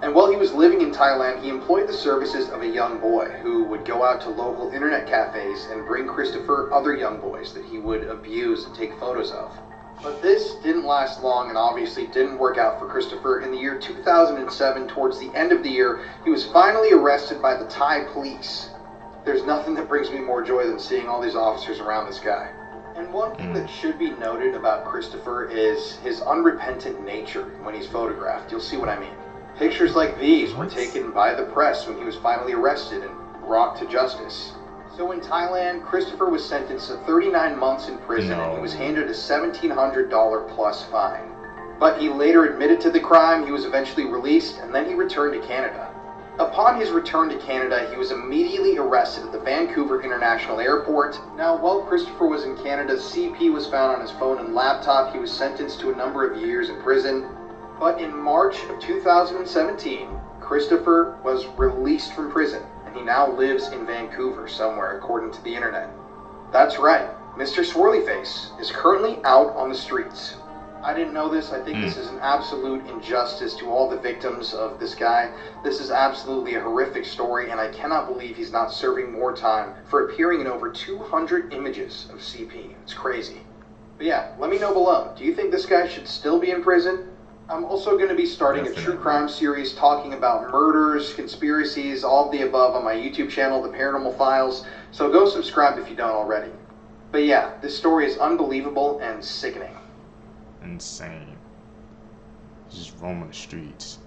And while he was living in Thailand, he employed the services of a young boy who would go out to local internet cafes and bring Christopher other young boys that he would abuse and take photos of. But this didn't last long and obviously didn't work out for Christopher. In the year 2007, towards the end of the year, he was finally arrested by the Thai police. There's nothing that brings me more joy than seeing all these officers around this guy. And one thing that should be noted about Christopher is his unrepentant nature when he's photographed. You'll see what I mean. Pictures like these were taken by the press when he was finally arrested and brought to justice. So in Thailand, Christopher was sentenced to 39 months in prison and he was handed a $1,700 plus fine. But he later admitted to the crime, he was eventually released, and then he returned to Canada. Upon his return to Canada, he was immediately arrested at the Vancouver International Airport. Now, while Christopher was in Canada, CP was found on his phone and laptop. He was sentenced to a number of years in prison. But in March of 2017, Christopher was released from prison, and he now lives in Vancouver somewhere, according to the internet. That's right, Mr. Swirlyface is currently out on the streets. I didn't know this. I think this is an absolute injustice to all the victims of this guy. This is absolutely a horrific story, and I cannot believe he's not serving more time for appearing in over 200 images of CP. It's crazy. But yeah, let me know below. Do you think this guy should still be in prison? I'm also going to be starting a true crime series talking about murders, conspiracies, all of the above on my YouTube channel, The Paranormal Files, so go subscribe if you don't already. But yeah, this story is unbelievable and sickening. Insane. Just roaming the streets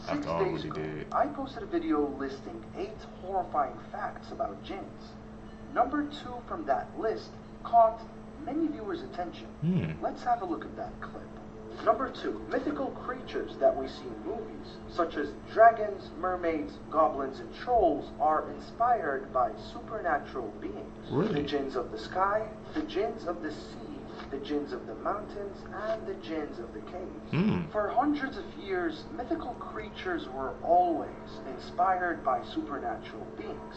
after all what he did. I posted a video listing 8 horrifying facts about jinns. Number 2 from that list caught many viewers' attention. Let's have a look at that clip. Number 2, mythical creatures that we see in movies, such as dragons, mermaids, goblins, and trolls, are inspired by supernatural beings. Really? The jinns of the sky, the jinns of the sea, the jinns of the mountains, and the jinns of the caves. For hundreds of years, mythical creatures were always inspired by supernatural beings.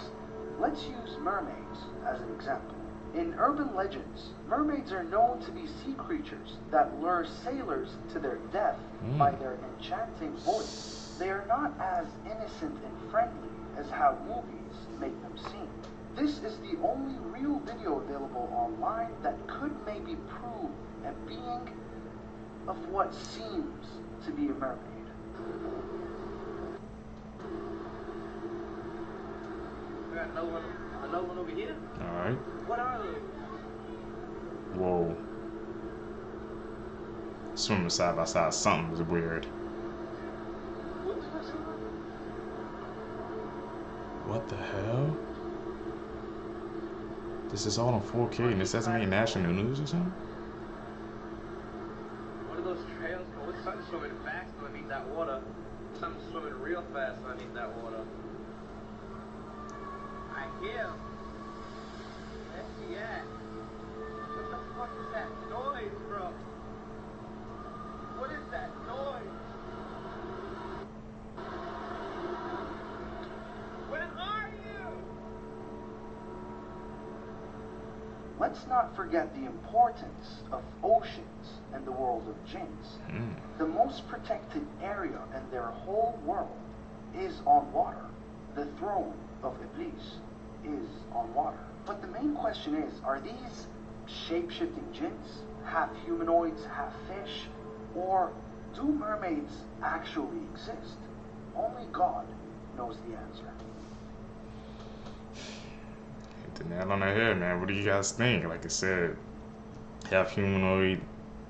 Let's use mermaids as an example. In urban legends, mermaids are known to be sea creatures that lure sailors to their death by their enchanting voice. They are not as innocent and friendly as how movies make them seem. This is the only real video available online that could maybe prove a being of what seems to be a mermaid. Another one over here? Alright. What are those? Whoa. Swimming side by side, something is weird. What the hell? This is all on 4K and this doesn't make national news or something? What are those trails? Oh, it's something swimming fast underneath that water. Something swimming real fast underneath that water. I hear him. Where's he at? What the fuck is that noise, bro? What is that noise? Where are you? Let's not forget the importance of oceans in the world of jinns. The most protected area in their whole world is on water. The throne of Iblis is on water. But the main question is, are these shape-shifting jinns half humanoids, half fish? Or do mermaids actually exist? Only God knows the answer. Hit the nail on the head, man. What do you guys think? Like I said, half humanoid,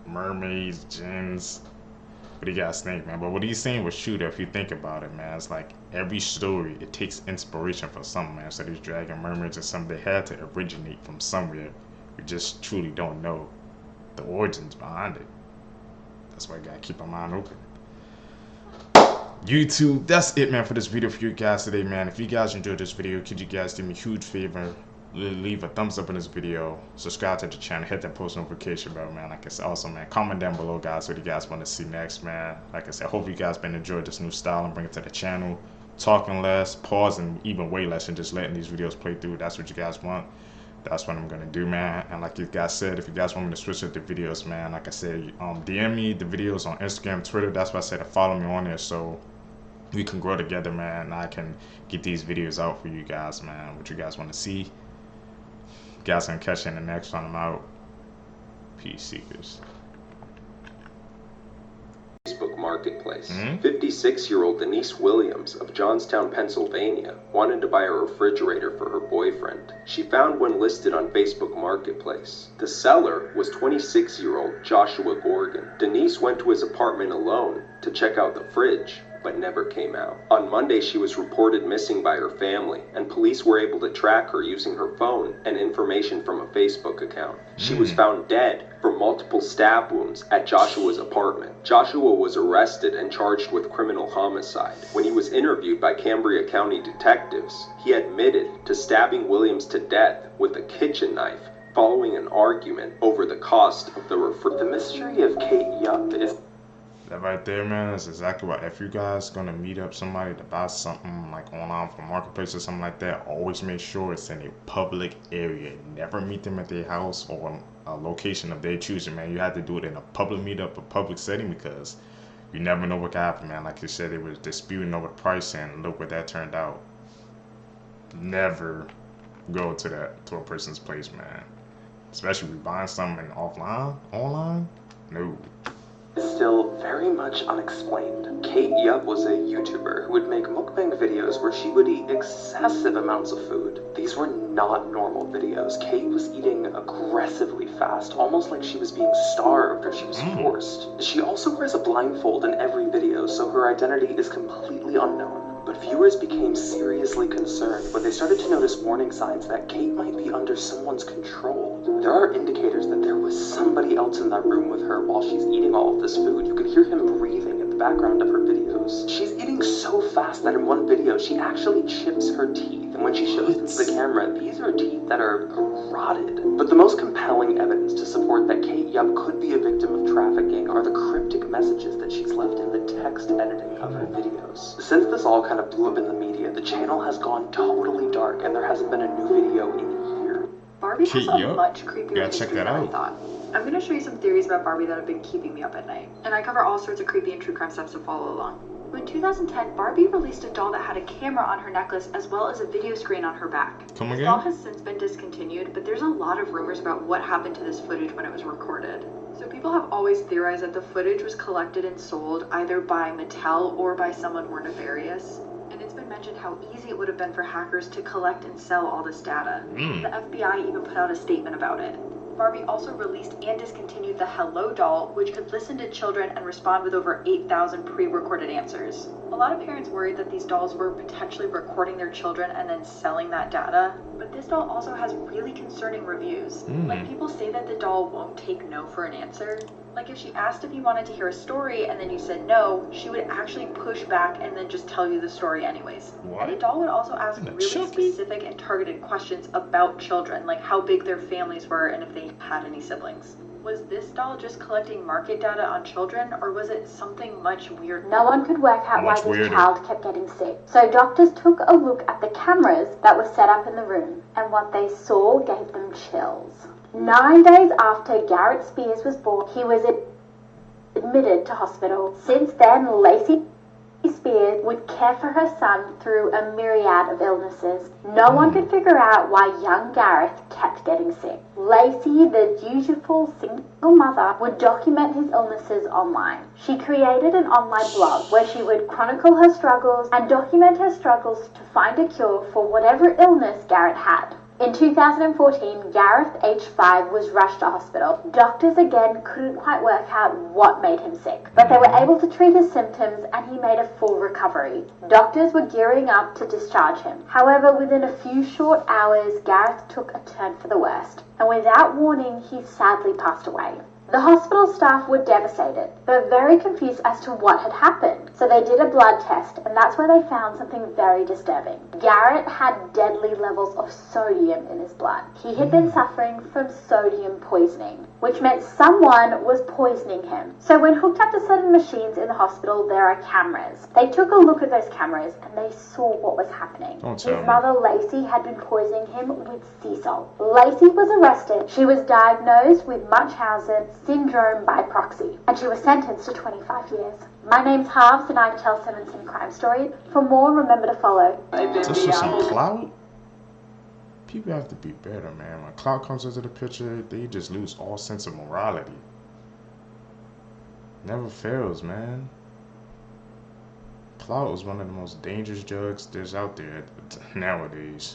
mermaids, jinns. What do you guys think, man? But what he's saying was true, if you think about it, man. It's like every story, it takes inspiration from something, man. So these dragon mermaids and something, they had to originate from somewhere. We just truly don't know the origins behind it. That's why you gotta keep our mind open. YouTube, that's it, man, for this video for you guys today, man. If you guys enjoyed this video, could you guys do me a huge favor? Leave a thumbs up on this video, subscribe to the channel, hit that post notification bell, man. Like I said, also, man, comment down below, guys, what you guys want to see next, man. Like I said, I hope you guys been enjoying this new style and bring it to the channel. Talking less, pausing even way less, and just letting these videos play through. That's what you guys want. That's what I'm gonna do, man. And like you guys said, if you guys want me to switch up the videos, man, like I said, DM me the videos on Instagram, Twitter. That's why I said to follow me on there, so we can grow together, man. And I can get these videos out for you guys, man. What you guys want to see. You guys can catch you in the next one. I'm out. Peace, seekers. Facebook Marketplace. 56-year-old Denise Williams of Johnstown, Pennsylvania, wanted to buy a refrigerator for her boyfriend. She found one listed on Facebook Marketplace. The seller was 26-year-old Joshua Gorgon. Denise went to his apartment alone to check out the fridge, but never came out. On Monday, she was reported missing by her family, and police were able to track her using her phone and information from a Facebook account. She was found dead from multiple stab wounds at Joshua's apartment. Joshua was arrested and charged with criminal homicide. When he was interviewed by Cambria County detectives, he admitted to stabbing Williams to death with a kitchen knife following an argument over the cost of the refrigerator. The mystery of Kate Yup is... That right there, man, is exactly what. If you guys gonna meet up somebody to buy something like online from Marketplace or something like that, always make sure it's in a public area. Never meet them at their house or a location of their choosing, man. You have to do it in a public meetup, a public setting, because you never know what can happen, man. Like you said, they were disputing over the price, and look what that turned out. Never go to a person's place, man. Especially if you're buying something online. No. Still very much unexplained. Kate Yup was a YouTuber who would make mukbang videos where she would eat excessive amounts of food. These were not normal videos. Kate was eating aggressively fast, almost like she was being starved or she was forced. She also wears a blindfold in every video, so her identity is completely unknown. But viewers became seriously concerned when they started to notice warning signs that Kate might be under someone's control. There are indicators that there was somebody else in that room with her while she's eating all of this food. You can hear him breathing in the background of her videos. She's eating so fast that in one video she actually chips her teeth, and when she shows them to the camera, these are teeth that are rotted. But the most compelling evidence to support that Kate Yup could be a victim of trafficking are the cryptic messages that she's left in the text editing of her videos. Since this all kind of blew up in the media, the channel has gone totally dark and there hasn't been a new video in a year. Barbie has a much creepier history check that than I out. thought. I'm going to show you some theories about Barbie that have been keeping me up at night. And I cover all sorts of creepy and true crime stuff, so follow along. In 2010, Barbie released a doll that had a camera on her necklace as well as a video screen on her back. Come This again? doll has since been discontinued, but there's a lot of rumors about what happened to this footage when it was recorded. So people have always theorized that the footage was collected and sold either by Mattel or by someone more nefarious. And it's been mentioned how easy it would have been for hackers to collect and sell all this data. The FBI even put out a statement about it. Barbie also released and discontinued the Hello doll, which could listen to children and respond with over 8,000 pre-recorded answers. A lot of parents worried that these dolls were potentially recording their children and then selling that data, but this doll also has really concerning reviews. Like, people say that the doll won't take no for an answer. Like, if she asked if you wanted to hear a story and then you said no, she would actually push back and then just tell you the story anyways. What? The doll would also ask really specific and targeted questions about children, like how big their families were and if they had any siblings. Was this doll just collecting market data on children, or was it something much weirder? No one could work out why Much this weirder. child kept getting sick. So doctors took a look at the cameras that were set up in the room, and what they saw gave them chills. 9 days after Garrett Spears was born, he was admitted to hospital. Since then, Lacey Spears would care for her son through a myriad of illnesses. No one could figure out why young Gareth kept getting sick. Lacey, the dutiful single mother, would document his illnesses online. She created an online blog where she would chronicle her struggles and document her struggles to find a cure for whatever illness Garrett had. In 2014, Gareth, age 5, was rushed to hospital. Doctors again couldn't quite work out what made him sick, but they were able to treat his symptoms and he made a full recovery. Doctors were gearing up to discharge him. However, within a few short hours, Gareth took a turn for the worst, and without warning, he sadly passed away. The hospital staff were devastated, but very confused as to what had happened. So they did a blood test, and that's where they found something very disturbing. Garrett had deadly levels of sodium in his blood. He had been suffering from sodium poisoning, which meant someone was poisoning him. So when hooked up to certain machines in the hospital, there are cameras. They took a look at those cameras, and they saw what was happening. Don't tell His me. mother, Lacey, had been poisoning him with sea salt. Lacey was arrested. She was diagnosed with Munchausen syndrome by proxy, and she was sentenced to 25 years. My name's Harves, and I tell 7 crime stories. For more, remember to follow. Just for some clout? People have to be better, man. When clout comes into the picture, they just lose all sense of morality. Never fails, man. Clout is one of the most dangerous drugs there's out there nowadays.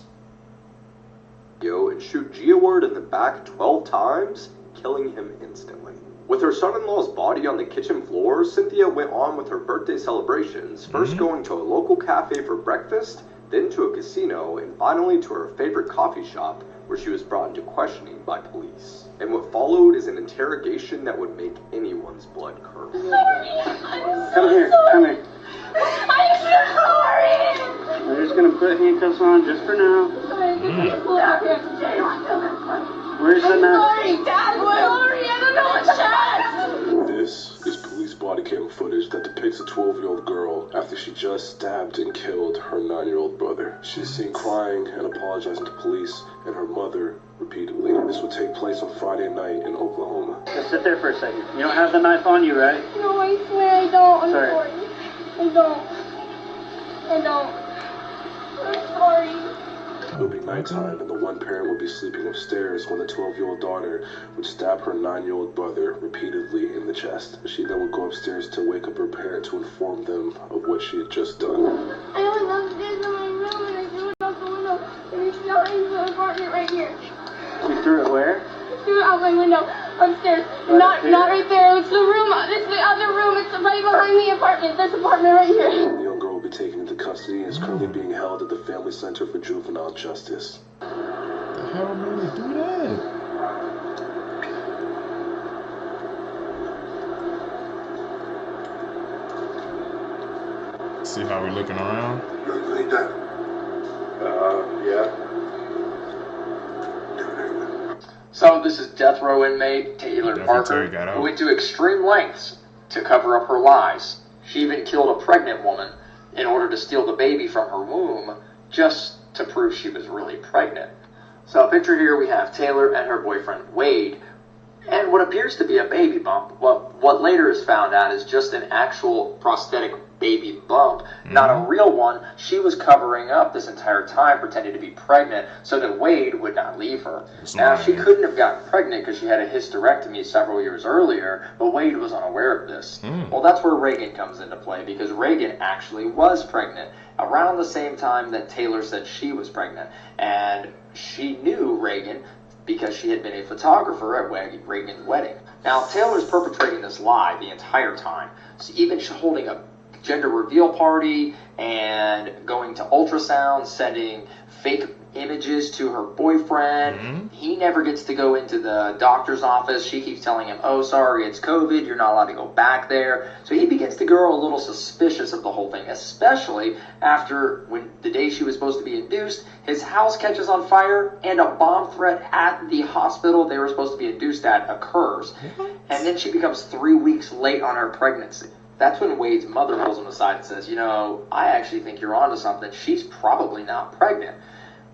And shoot Geoward in the back 12 times, killing him instantly. With her son-in-law's body on the kitchen floor, Cynthia went on with her birthday celebrations, first going to a local cafe for breakfast, then to a casino, and finally to her favorite coffee shop, where she was brought into questioning by police. And what followed is an interrogation that would make anyone's blood curdle. Come here, come here. I'm so sorry! We're just gonna put handcuffs on just for now. Where's the nut? Sorry, Dad, I'm sorry, I don't know what's that. This is police body cam footage that depicts a 12-year-old girl after she just stabbed and killed her 9-year-old brother. She's seen crying and apologizing to police and her mother repeatedly. This would take place on Friday night in Oklahoma. Just sit there for a second. You don't have the knife on you, right? No, I swear I don't. I'm Sorry. sorry. I don't. I'm sorry. It would be nighttime and the one parent would be sleeping upstairs when the 12-year-old daughter would stab her 9-year-old brother repeatedly in the chest. She then would go upstairs to wake up her parent to inform them of what she had just done. I went upstairs in my room and I threw it out the window and it's behind the apartment right here. You threw it where? I threw it out my window upstairs. Not right there. It's the room. It's the other room. It's right behind the apartment. This apartment right here. The young girl would be taken into custody and being held at the Family Center for Juvenile Justice. The hell made me do that? See how we looking around? You ain't that? Yeah. So this is death row inmate Taylor Parker, who went to extreme lengths to cover up her lies. She even killed a pregnant woman in order to steal the baby from her womb, just to prove she was really pregnant. So picture here we have Taylor and her boyfriend Wade, and what appears to be a baby bump. What later is found out is just an actual prosthetic baby bump, not a real one. She was covering up this entire time, pretending to be pregnant so that Wade would not leave her. Now, she couldn't have gotten pregnant because she had a hysterectomy several years earlier, but Wade was unaware of this. Well, that's where Reagan comes into play, because Reagan actually was pregnant around the same time that Taylor said she was pregnant. And she knew Reagan because she had been a photographer at Reagan's wedding. Now, Taylor's perpetrating this lie the entire time, so even holding a gender reveal party and going to ultrasound, sending fake images to her boyfriend. He never gets to go into the doctor's office. She keeps telling him, oh, sorry, it's COVID, you're not allowed to go back there. So he begins to grow a little suspicious of the whole thing, especially after when the day she was supposed to be induced, his house catches on fire and a bomb threat at the hospital they were supposed to be induced at occurs. And then she becomes 3 weeks late on her pregnancy. That's when Wade's mother pulls him aside and says, you know, I actually think you're onto something. She's probably not pregnant.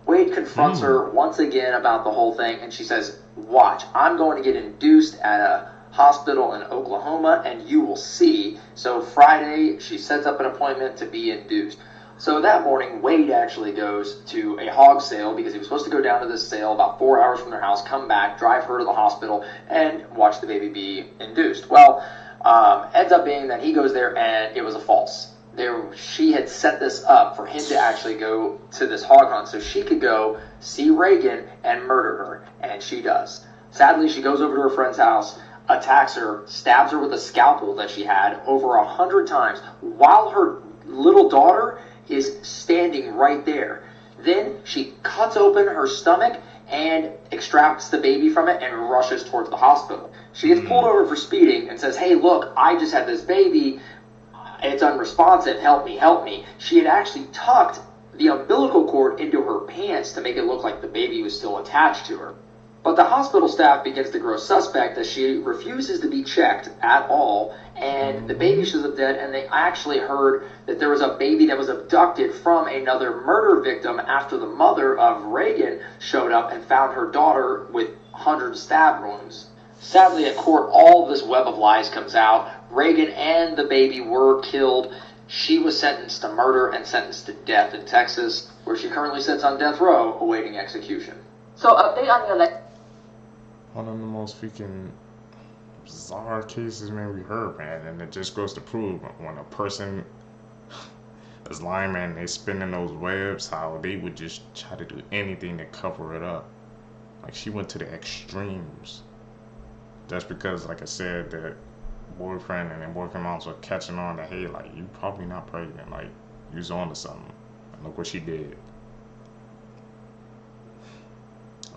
Wade confronts her once again about the whole thing, and she says, watch, I'm going to get induced at a hospital in Oklahoma, and you will see. So Friday, she sets up an appointment to be induced. So that morning, Wade actually goes to a hog sale because he was supposed to go down to this sale about 4 hours from their house, come back, drive her to the hospital, and watch the baby be induced. Well, ends up being that he goes there and it was a false. She had set this up for him to actually go to this hog hunt so she could go see Reagan and murder her, and she does. Sadly, she goes over to her friend's house, attacks her, stabs her with a scalpel that she had over 100 times while her little daughter is standing right there. Then she cuts open her stomach and extracts the baby from it and rushes towards the hospital. She gets pulled over for speeding and says, hey, look, I just had this baby. It's unresponsive. Help me, help me. She had actually tucked the umbilical cord into her pants to make it look like the baby was still attached to her. But the hospital staff begins to grow suspect as she refuses to be checked at all, and the baby shows up dead, and they actually heard that there was a baby that was abducted from another murder victim after the mother of Reagan showed up and found her daughter with 100 stab wounds. Sadly, at court, all of this web of lies comes out. Reagan and the baby were killed. She was sentenced to murder and sentenced to death in Texas, where she currently sits on death row awaiting execution. So update on the election. One of the most freaking bizarre cases, man, we heard, man. And it just goes to prove when a person is lying, man, they spinning those webs, how they would just try to do anything to cover it up. Like, she went to the extremes. That's because, like I said, that boyfriend and their boyfriend moms were catching on that, hey, like, you probably not pregnant. Like, you's on to something. And look what she did.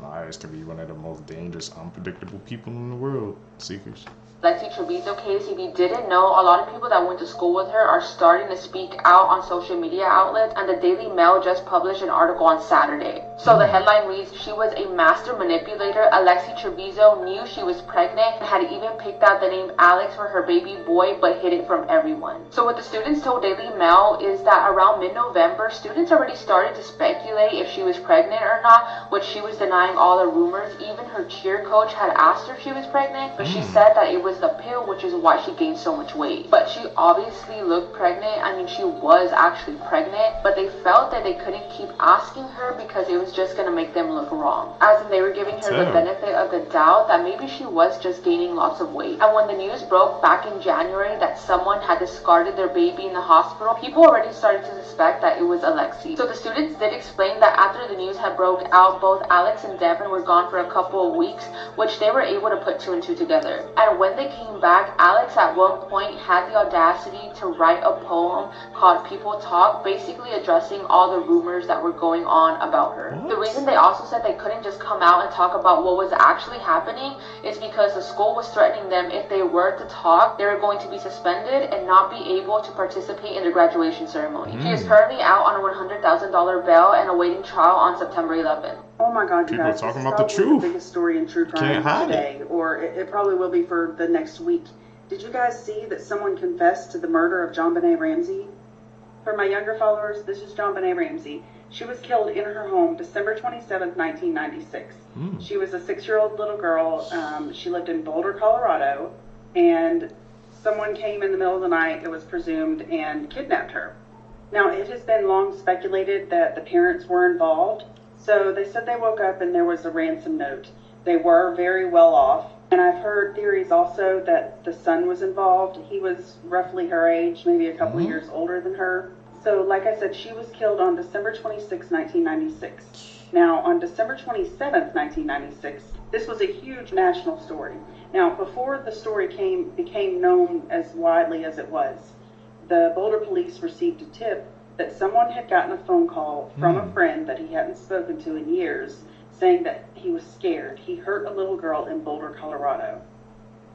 Liars can be one of the most dangerous, unpredictable people in the world. Seekers. Lexi Treviso case, if you didn't know, a lot of people that went to school with her are starting to speak out on social media outlets, and the Daily Mail just published an article on Saturday. So the headline reads, she was a master manipulator. Lexi Treviso knew she was pregnant and had even picked out the name Alex for her baby boy, but hid it from everyone. So what the students told Daily Mail is that around mid-November, students already started to speculate if she was pregnant or not, which she was denying all the rumors. Even her cheer coach had asked her if she was pregnant, but she said that it was the pill, which is why she gained so much weight. But she obviously looked pregnant. I mean, she was actually pregnant, but they felt that they couldn't keep asking her because it was just gonna make them look wrong. As in, they were giving her the benefit of the doubt that maybe she was just gaining lots of weight. And when the news broke back in January that someone had discarded their baby in the hospital, people already started to suspect that it was Alexi. So the students did explain that after the news had broke out, both Alex and Devin were gone for a couple of weeks, which they were able to put two and two together. And when they they came back, Alex at one point had the audacity to write a poem called People Talk, basically addressing all the rumors that were going on about her. The reason they also said they couldn't just come out and talk about what was actually happening is because the school was threatening them if they were to talk, they were going to be suspended and not be able to participate in the graduation ceremony. She is currently out on a $100,000 bail and awaiting trial on September 11th. Oh my God, you People guys, talking this is about the probably truth. the biggest story in true crime today, or it probably will be for the next week. Did you guys see that someone confessed to the murder of JonBenet Ramsey? For my younger followers, this is JonBenet Ramsey. She was killed in her home December 27th, 1996. She was a 6-year-old little girl. She lived in Boulder, Colorado, and someone came in the middle of the night, it was presumed, and kidnapped her. Now, it has been long speculated that the parents were involved. So they said they woke up and there was a ransom note. They were very well off. And I've heard theories also that the son was involved. He was roughly her age, maybe a couple of years older than her. So like I said, she was killed on December 26, 1996. Now, on December 27th, 1996, this was a huge national story. Now, before the story became known as widely as it was, the Boulder police received a tip that someone had gotten a phone call from a friend that he hadn't spoken to in years, saying that he was scared. He hurt a little girl in Boulder, Colorado.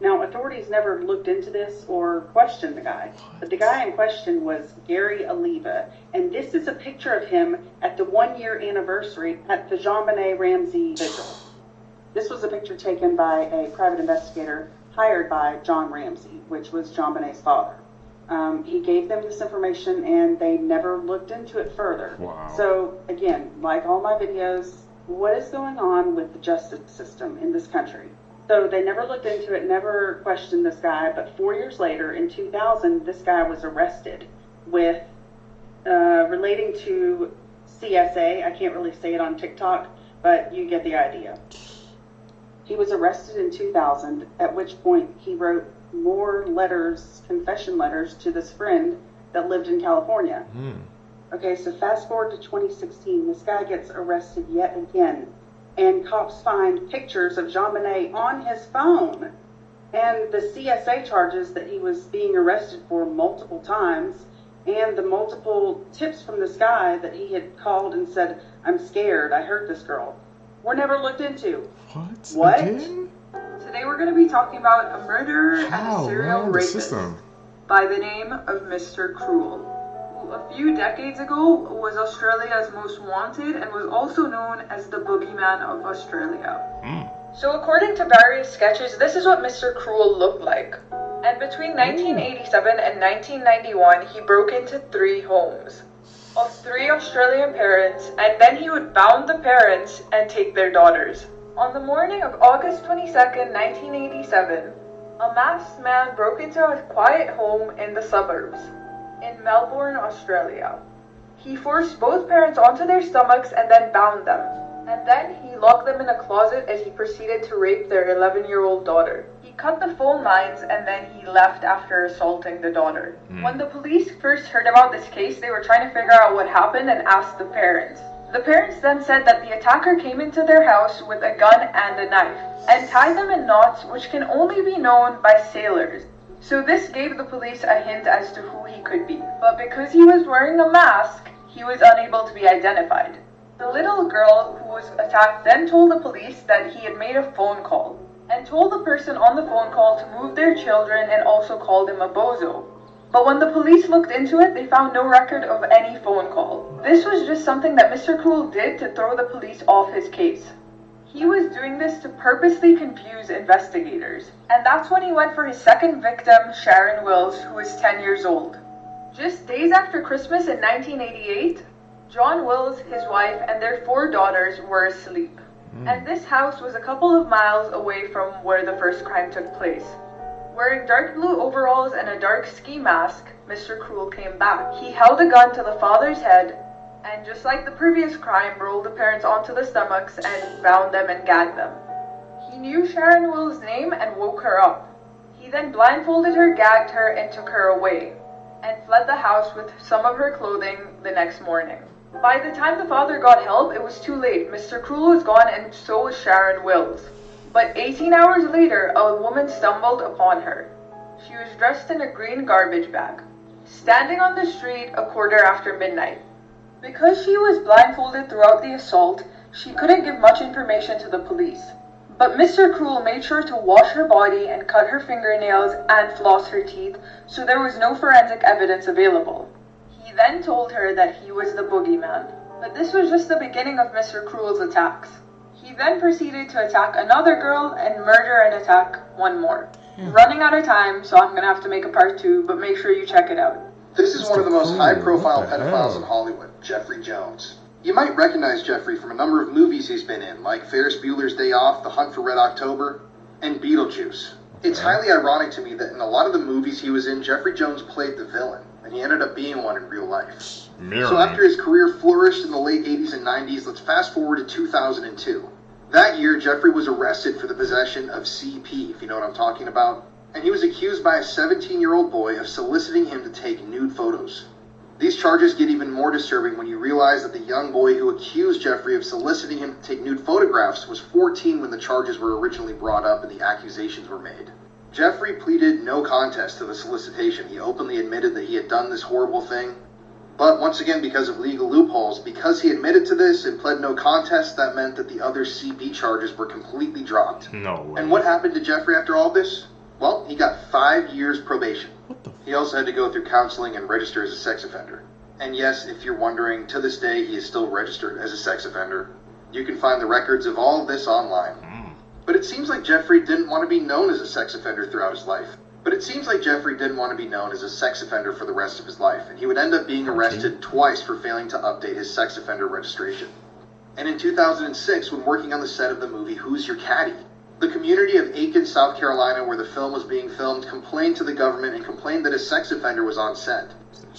Now, authorities never looked into this or questioned the guy, but the guy in question was Gary Oliva, and this is a picture of him at the 1-year anniversary at the JonBenet Ramsey vigil. This was a picture taken by a private investigator hired by John Ramsey, which was JonBenet's father. He gave them this information and they never looked into it further. Wow. So again, like all my videos, what is going on with the justice system in this country? So they never looked into it, never questioned this guy, but 4 years later, in 2000, this guy was arrested with, relating to CSA. I can't really say it on TikTok, but you get the idea. He was arrested in 2000, at which point he wrote more letters, confession letters, to this friend that lived in California. Okay, so fast forward to 2016, this guy gets arrested yet again, and cops find pictures of JonBenet on his phone, and the CSA charges that he was being arrested for multiple times, and the multiple tips from this guy that he had called and said, "I'm scared, I hurt this girl," were never looked into. What? Again? Today we're going to be talking about a murderer and a serial rapist by the name of Mr. Cruel, who a few decades ago was Australia's most wanted and was also known as the boogeyman of Australia. So according to various sketches, this is what Mr. Cruel looked like. And between 1987 and 1991, he broke into 3 homes of 3 Australian parents, and then he would bound the parents and take their daughters. On the morning of August 22nd, 1987, a masked man broke into a quiet home in the suburbs in Melbourne, Australia. He forced both parents onto their stomachs and then bound them. And then he locked them in a closet as he proceeded to rape their 11-year-old daughter. He cut the phone lines and then he left after assaulting the daughter. When the police first heard about this case, they were trying to figure out what happened and asked the parents. The parents then said that the attacker came into their house with a gun and a knife, and tied them in knots which can only be known by sailors. So this gave the police a hint as to who he could be. But because he was wearing a mask, he was unable to be identified. The little girl who was attacked then told the police that he had made a phone call, and told the person on the phone call to move their children and also called him a bozo. But when the police looked into it, they found no record of any phone call. This was just something that Mr. Cruel did to throw the police off his case. He was doing this to purposely confuse investigators. And that's when he went for his second victim, Sharon Wills, who was 10 years old. Just days after Christmas in 1988, John Wills, his wife, and their 4 daughters were asleep. And this house was a couple of miles away from where the first crime took place. Wearing dark blue overalls and a dark ski mask, Mr. Cruel came back. He held a gun to the father's head, and just like the previous crime, rolled the parents onto the stomachs and bound them and gagged them. He knew Sharon Wills' name and woke her up. He then blindfolded her, gagged her, and took her away, and fled the house with some of her clothing the next morning. By the time the father got help, it was too late. Mr. Cruel was gone and so was Sharon Wills. But 18 hours later, a woman stumbled upon her. She was dressed in a green garbage bag, standing on the street a quarter after midnight. Because she was blindfolded throughout the assault, she couldn't give much information to the police. But Mr. Cruel made sure to wash her body and cut her fingernails and floss her teeth, so there was no forensic evidence available. He then told her that he was the boogeyman. But this was just the beginning of Mr. Cruel's attacks. He then proceeded to attack another girl and murder and attack one more. Running out of time, so I'm gonna have to make a part 2, but make sure you check it out. This is one of the most high-profile pedophiles in Hollywood, Jeffrey Jones. You might recognize Jeffrey from a number of movies he's been in, like Ferris Bueller's Day Off, The Hunt for Red October, and Beetlejuice. It's highly ironic to me that in a lot of the movies he was in, Jeffrey Jones played the villain, and he ended up being one in real life. So after his career flourished in the late 80s and 90s, let's fast forward to 2002. That year, Jeffrey was arrested for the possession of CP, if you know what I'm talking about, and he was accused by a 17-year-old boy of soliciting him to take nude photos. These charges get even more disturbing when you realize that the young boy who accused Jeffrey of soliciting him to take nude photographs was 14 when the charges were originally brought up and the accusations were made. Jeffrey pleaded no contest to the solicitation. He openly admitted that he had done this horrible thing. But once again, because of legal loopholes, because he admitted to this and pled no contest, that meant that the other CP charges were completely dropped. No way. And what happened to Jeffrey after all this? Well, he got 5 years probation. He also had to go through counseling and register as a sex offender. And yes, if you're wondering, to this day, he is still registered as a sex offender. You can find the records of all of this online. But it seems like Jeffrey didn't want to be known as a sex offender throughout his life. For the rest of his life, and he would end up being arrested twice for failing to update his sex offender registration. And in 2006, when working on the set of the movie Who's Your Caddy?, the community of Aiken, South Carolina, where the film was being filmed, complained to the government and complained that a sex offender was on set.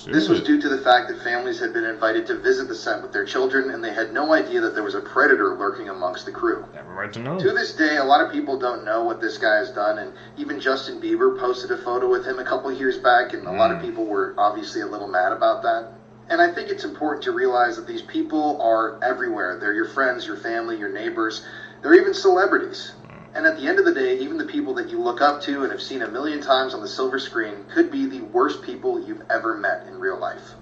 This was due to the fact that families had been invited to visit the set with their children, and they had no idea that there was a predator lurking amongst the crew. Right to know. To this day, a lot of people don't know what this guy has done, and even Justin Bieber posted a photo with him a couple years back, and a lot of people were obviously a little mad about that. And I think it's important to realize that these people are everywhere. They're your friends, your family, your neighbors. They're even celebrities. And at the end of the day, even the people that you look up to and have seen a million times on the silver screen could be the worst people you've ever met in real life.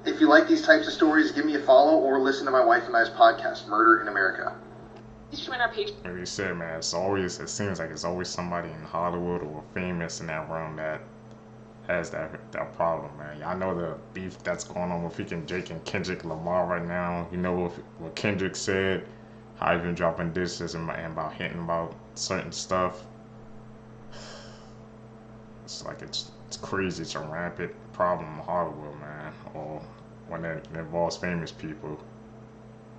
If you like these types of stories, give me a follow or listen to my wife and I's podcast, Murder in America. Like you said, man, it seems like it's always somebody in Hollywood or famous in that realm that has that problem, man. Y'all know the beef that's going on with freaking Jake and Kendrick Lamar right now. You know what Kendrick said, how he's been dropping disses and about hitting about certain stuff. It's like it's crazy. It's a rampant problem in Hollywood, man. Or when it involves famous people,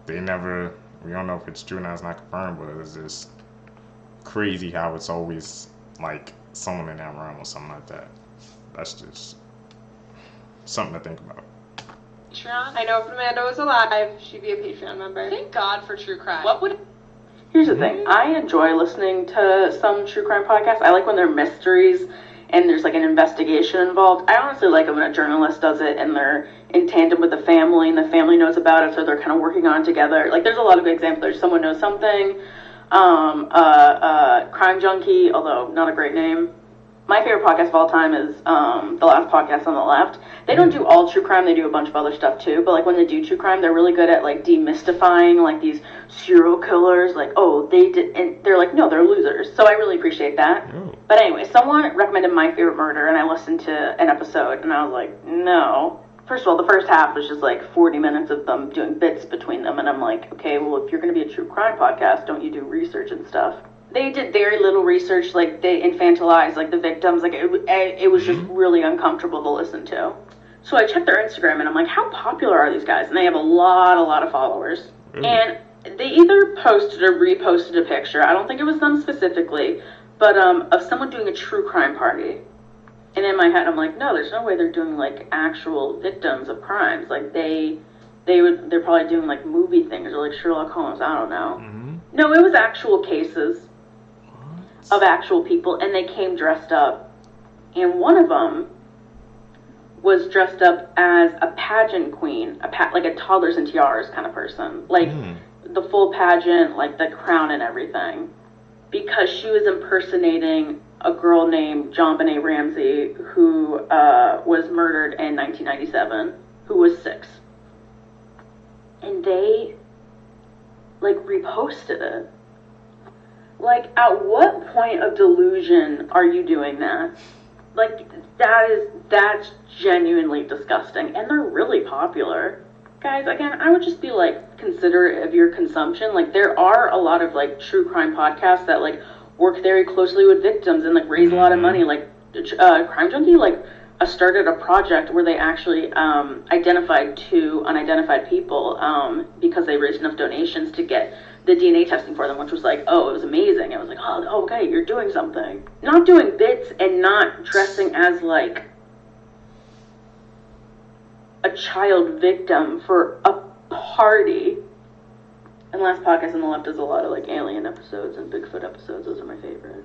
we don't know if it's true now, it's not confirmed, but it's just crazy how it's always like someone in that realm or something like that. That's just something to think about. Patreon? I know if Amanda was alive, she'd be a Patreon member. Thank God for true crime. What would... Here's the thing. I enjoy listening to some true crime podcasts. I like when they're mysteries and there's like an investigation involved. I honestly like it when a journalist does it and they're in tandem with the family and the family knows about it, so they're kind of working on it together. Like, there's a lot of good examples. There's Someone Knows Something, Crime Junkie, although not a great name. My favorite podcast of all time is The Last Podcast on the Left. They don't do all true crime, they do a bunch of other stuff too, but like when they do true crime, they're really good at like demystifying like these serial killers, like, oh, they did, and they're like, no, they're losers. So I really appreciate that. But anyway, someone recommended My Favorite Murder, and I listened to an episode, and I was like, no. First of all, the first half was just like 40 minutes of them doing bits between them, and I'm like, okay, well, if you're going to be a true crime podcast, don't you do research and stuff? They did very little research, like they infantilized like the victims, like it was just really uncomfortable to listen to. So I checked their Instagram and I'm like, how popular are these guys? And they have a lot of followers. And they either posted or reposted a picture, I don't think it was them specifically, but of someone doing a true crime party. And in my head I'm like, no, there's no way they're doing like actual victims of crimes. Like they're probably doing like movie things or like Sherlock Holmes, I don't know. No, it was actual cases of actual people, and they came dressed up. And one of them was dressed up as a pageant queen, like a toddlers and tiaras kind of person. Like the full pageant, like the crown and everything. because she was impersonating a girl named JonBenet Ramsey who was murdered in 1997, who was 6. And they, like, reposted it. Like, at what point of delusion are you doing that? Like, that's genuinely disgusting. And they're really popular. Guys, again, I would just be, like, considerate of your consumption. Like, there are a lot of, like, true crime podcasts that, like, work very closely with victims and, like, raise a lot of money. Like, Crime Junkie, like, started a project where they actually identified 2 unidentified people because they raised enough donations to get the DNA testing for them, which was like, oh, it was amazing. It was like, oh, okay, you're doing something. Not doing bits and not dressing as, like, a child victim for a party. And Last Podcast on the Left does a lot of, like, alien episodes and Bigfoot episodes. Those are my favorite.